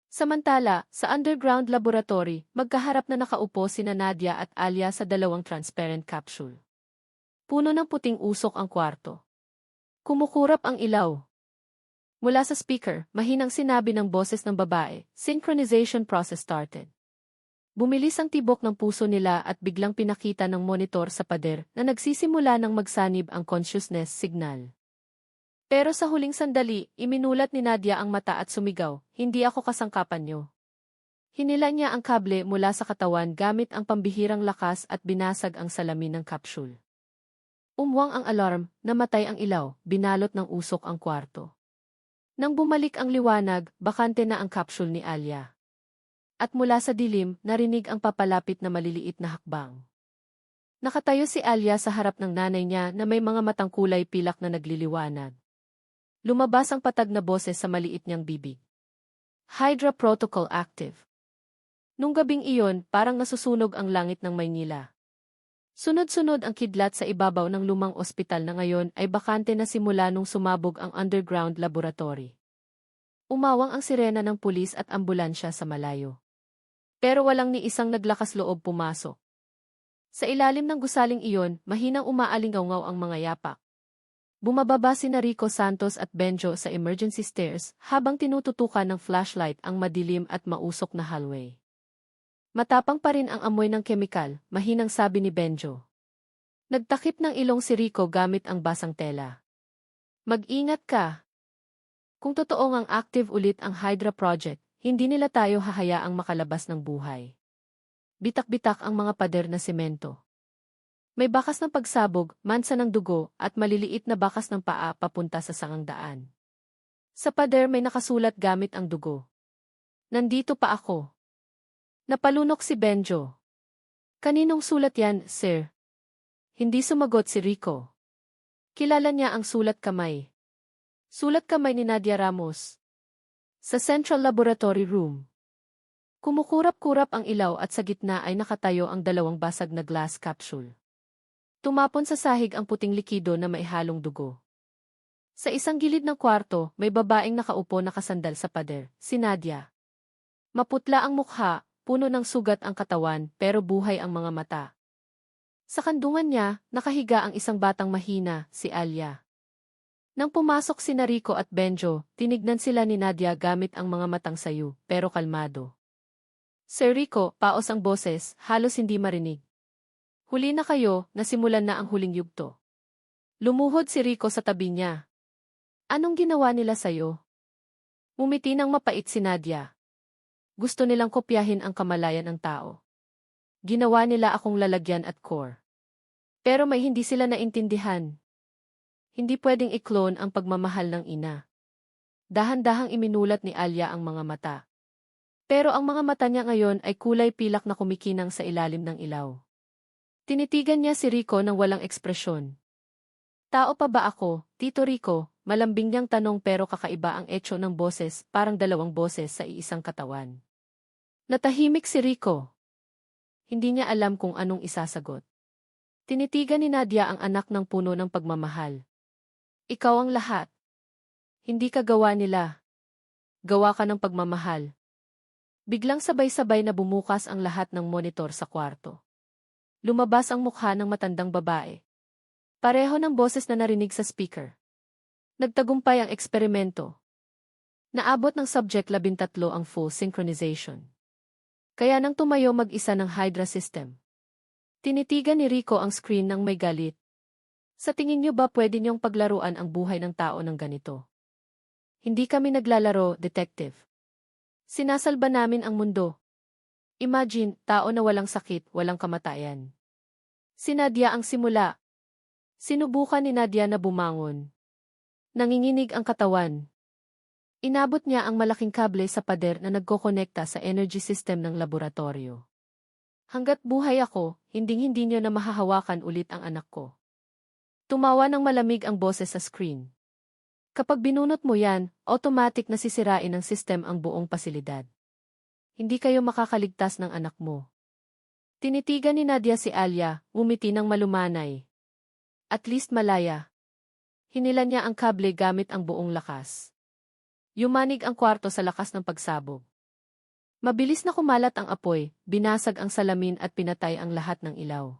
A: Samantala, sa underground laboratory, magkaharap na nakaupo sina Nadia at Alia sa dalawang transparent capsule. Puno ng puting usok ang kwarto. Kumukurap ang ilaw. Mula sa speaker, mahinang sinabi ng boses ng babae, synchronization process started. Bumilis ang tibok ng puso nila at biglang pinakita ng monitor sa pader na nagsisimula ng magsanib ang consciousness signal. Pero sa huling sandali, iminulat ni Nadia ang mata at sumigaw, hindi ako kasangkapan niyo. Hinila niya ang kable mula sa katawan gamit ang pambihirang lakas at binasag ang salamin ng capsule. Umwang ang alarm, namatay ang ilaw, binalot ng usok ang kwarto. Nang bumalik ang liwanag, bakante na ang capsule ni Alia. At mula sa dilim, narinig ang papalapit na maliliit na hakbang. Nakatayo si Alia sa harap ng nanay niya na may mga matang kulay pilak na nagliliwanag. Lumabas ang patag na boses sa maliit niyang bibig. Hydra Protocol active. Nung gabing iyon, parang nasusunog ang langit ng Maynila. Sunod-sunod ang kidlat sa ibabaw ng lumang ospital na ngayon ay bakante na simula nung sumabog ang underground laboratory. Umawang ang sirena ng pulis at ambulansya sa malayo. Pero walang ni isang naglakas loob pumasok. Sa ilalim ng gusaling iyon, mahinang umaalingaw-ngaw ang mga yapak. Bumababa sina Rico Santos at Benjo sa emergency stairs habang tinututukan ng flashlight ang madilim at mausok na hallway. Matapang pa rin ang amoy ng kemikal, mahinang sabi ni Benjo. Nagtakip ng ilong si Rico gamit ang basang tela. Mag-ingat ka. Kung totoong ang active ulit ang Hydra Project, hindi nila tayo hahayaang makalabas ng buhay. Bitak-bitak ang mga pader na semento. May bakas ng pagsabog, mansa ng dugo, at maliliit na bakas ng paa papunta sa sangang daan. Sa pader may nakasulat gamit ang dugo. Nandito pa ako. Napalunok si Benjo. Kaninong sulat yan, sir? Hindi sumagot si Rico. Kilala niya ang sulat kamay. Sulat kamay ni Nadia Ramos. Sa Central Laboratory Room. Kumukurap-kurap ang ilaw at sa gitna ay nakatayo ang dalawang basag na glass capsule. Tumapon sa sahig ang puting likido na may halong dugo. Sa isang gilid ng kwarto, may babaeng nakaupo nakasandal sa pader, si Nadia. Maputla ang mukha, puno ng sugat ang katawan, pero buhay ang mga mata. Sa kandungan niya, nakahiga ang isang batang mahina, si Alia. Nang pumasok si Rico at Benjo, tinignan sila ni Nadia gamit ang mga matang sayo, pero kalmado. Sir Rico, paos ang boses, halos hindi marinig. Huli na kayo, nasimulan na ang huling yugto. Lumuhod si Rico sa tabi niya. Anong ginawa nila sayo? Ngumiti ng mapait si Nadia. Gusto nilang kopyahin ang kamalayan ng tao. Ginawa nila akong lalagyan at core. Pero may hindi sila naintindihan. Hindi pwedeng i-clone ang pagmamahal ng ina. Dahan-dahang iminulat ni Alia ang mga mata. Pero ang mga mata niya ngayon ay kulay pilak na kumikinang sa ilalim ng ilaw. Tinitigan niya si Rico ng walang ekspresyon. Tao pa ba ako, Tito Rico? Malambing niyang tanong pero kakaiba ang etyo ng boses, parang dalawang boses sa iisang katawan. Natahimik si Rico. Hindi niya alam kung anong isasagot. Tinitigan ni Nadia ang anak ng puno ng pagmamahal. Ikaw ang lahat. Hindi ka gawa nila. Gawa ka ng pagmamahal. Biglang sabay-sabay na bumukas ang lahat ng monitor sa kwarto. Lumabas ang mukha ng matandang babae. Pareho ng boses na narinig sa speaker. Nagtagumpay ang eksperimento. Naabot ng subject 13 ang full synchronization. Kaya nang tumayo mag-isa ng Hydra system. Tinitigan ni Rico ang screen ng may galit. Sa tingin niyo ba pwede niyong paglaruan ang buhay ng tao ng ganito? Hindi kami naglalaro, detective. Sinasalba namin ang mundo. Imagine, tao na walang sakit, walang kamatayan. Si Nadia ang simula. Sinubukan ni Nadia na bumangon. Nanginginig ang katawan. Inabot niya ang malaking kable sa pader na nagkokonekta sa energy system ng laboratorio. Hanggat buhay ako, hinding-hindi niyo na mahahawakan ulit ang anak ko. Tumawa ng malamig ang boses sa screen. Kapag binunot mo yan, automatic na sisirain ng system ang buong pasilidad. Hindi kayo makakaligtas ng anak mo. Tinitigan ni Nadia si Alia, ngumiti ng malumanay. At least malaya. Hinilan niya ang kable gamit ang buong lakas. Yumanig ang kwarto sa lakas ng pagsabog. Mabilis na kumalat ang apoy, binasag ang salamin at pinatay ang lahat ng ilaw.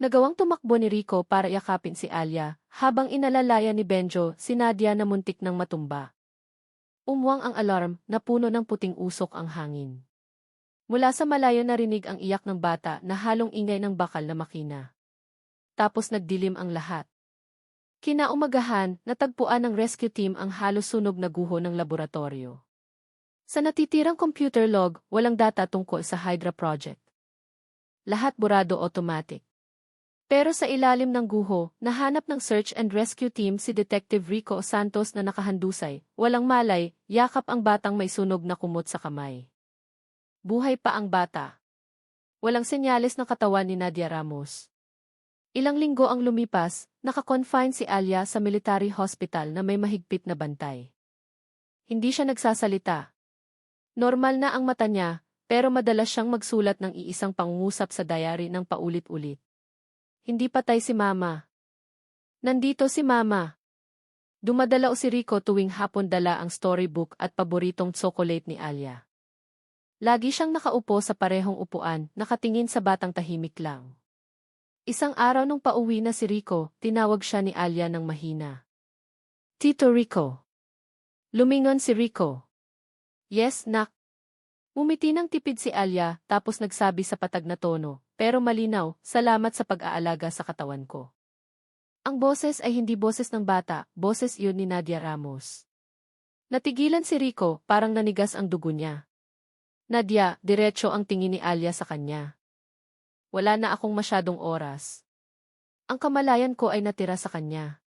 A: Nagawang tumakbo ni Rico para yakapin si Alia, habang inalalaya ni Benjo si Nadia na muntik ng matumba. Umwang ang alarm, na puno ng puting usok ang hangin. Mula sa malayo narinig ang iyak ng bata na halong ingay ng bakal na makina. Tapos nagdilim ang lahat. Kinaumagahan, natagpuan ng rescue team ang halos sunog na guho ng laboratorio. Sa natitirang computer log, walang data tungkol sa Hydra Project. Lahat burado automatic. Pero sa ilalim ng guho, nahanap ng search and rescue team si Detective Rico Santos na nakahandusay, walang malay, yakap ang batang may sunog na kumot sa kamay. Buhay pa ang bata. Walang senyales ng katawan ni Nadia Ramos. Ilang linggo ang lumipas, naka-confine si Alia sa military hospital na may mahigpit na bantay. Hindi siya nagsasalita. Normal na ang mata niya, pero madalas siyang magsulat ng iisang pangungusap sa diary ng paulit-ulit. Hindi patay si Mama. Nandito si Mama. Dumadalaw si Rico tuwing hapon dala ang storybook at paboritong chocolate ni Alia. Lagi siyang nakaupo sa parehong upuan, nakatingin sa batang tahimik lang. Isang araw nung pauwi na si Rico, tinawag siya ni Alia ng mahina. Tito Rico. Lumingon si Rico. Yes, nak. Umiti ng tipid si Alia tapos nagsabi sa patag na tono, pero malinaw, salamat sa pag-aalaga sa katawan ko. Ang boses ay hindi boses ng bata, boses iyon ni Nadia Ramos. Natigilan si Rico, parang nanigas ang dugo niya. Nadia, diretso ang tingin ni Alia sa kanya. Wala na akong masyadong oras. Ang kamalayan ko ay natira sa kanya.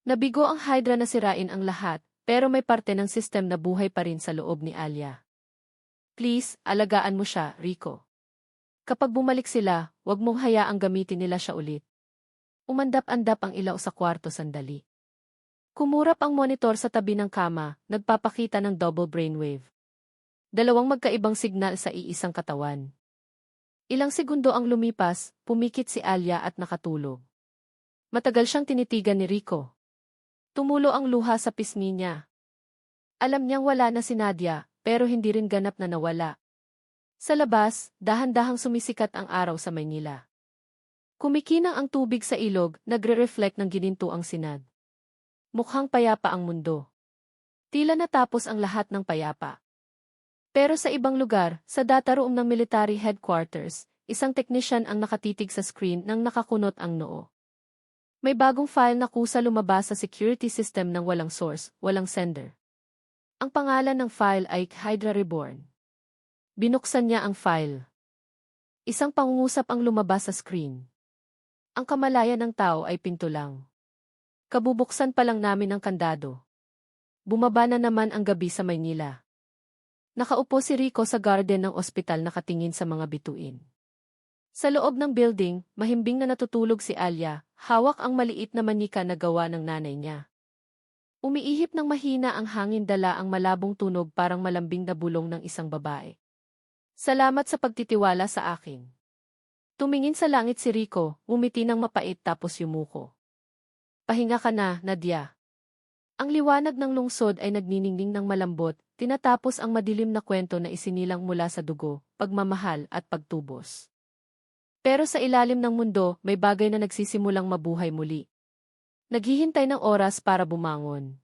A: Nabigo ang Hydra na sirain ang lahat, pero may parte ng system na buhay pa rin sa loob ni Alia. Please, alagaan mo siya, Rico. Kapag bumalik sila, wag mong hayaang gamitin nila siya ulit. Umandap-andap ang ilaw sa kwarto sandali. Kumurap ang monitor sa tabi ng kama, nagpapakita ng double brainwave. Dalawang magkaibang signal sa iisang katawan. Ilang segundo ang lumipas, pumikit si Alia at nakatulog. Matagal siyang tinitigan ni Rico. Tumulo ang luha sa pisngi niya. Alam niyang wala na si Nadia, pero hindi rin ganap na nawala. Sa labas, dahan-dahang sumisikat ang araw sa Maynila. Kumikinang ang tubig sa ilog, nagre-reflect ng ginintuang sinag. Mukhang payapa ang mundo. Tila natapos ang lahat ng payapa. Pero sa ibang lugar, sa data room ng military headquarters, isang technician ang nakatitig sa screen nang nakakunot ang noo. May bagong file na kusa lumabas sa security system ng walang source, walang sender. Ang pangalan ng file ay Hydra Reborn. Binuksan niya ang file. Isang pangungusap ang lumabas sa screen. Ang kamalayan ng tao ay pinto lang. Kabubuksan pa lang namin ang kandado. Bumaba na naman ang gabi sa Maynila. Nakaupo si Rico sa garden ng ospital nakatingin sa mga bituin. Sa loob ng building, mahimbing na natutulog si Alia, hawak ang maliit na manika na gawa ng nanay niya. Umiihip ng mahina ang hangin, dala ang malabong tunog parang malambing na bulong ng isang babae. Salamat sa pagtitiwala sa akin. Tumingin sa langit si Rico, umiti ng mapait tapos yumuko. Pahinga ka na, Nadia. Ang liwanag ng lungsod ay nagniningning ng malambot, tinatapos ang madilim na kwento na isinilang mula sa dugo, pagmamahal at pagtubos. Pero sa ilalim ng mundo, may bagay na nagsisimulang mabuhay muli. Naghihintay ng oras para bumangon.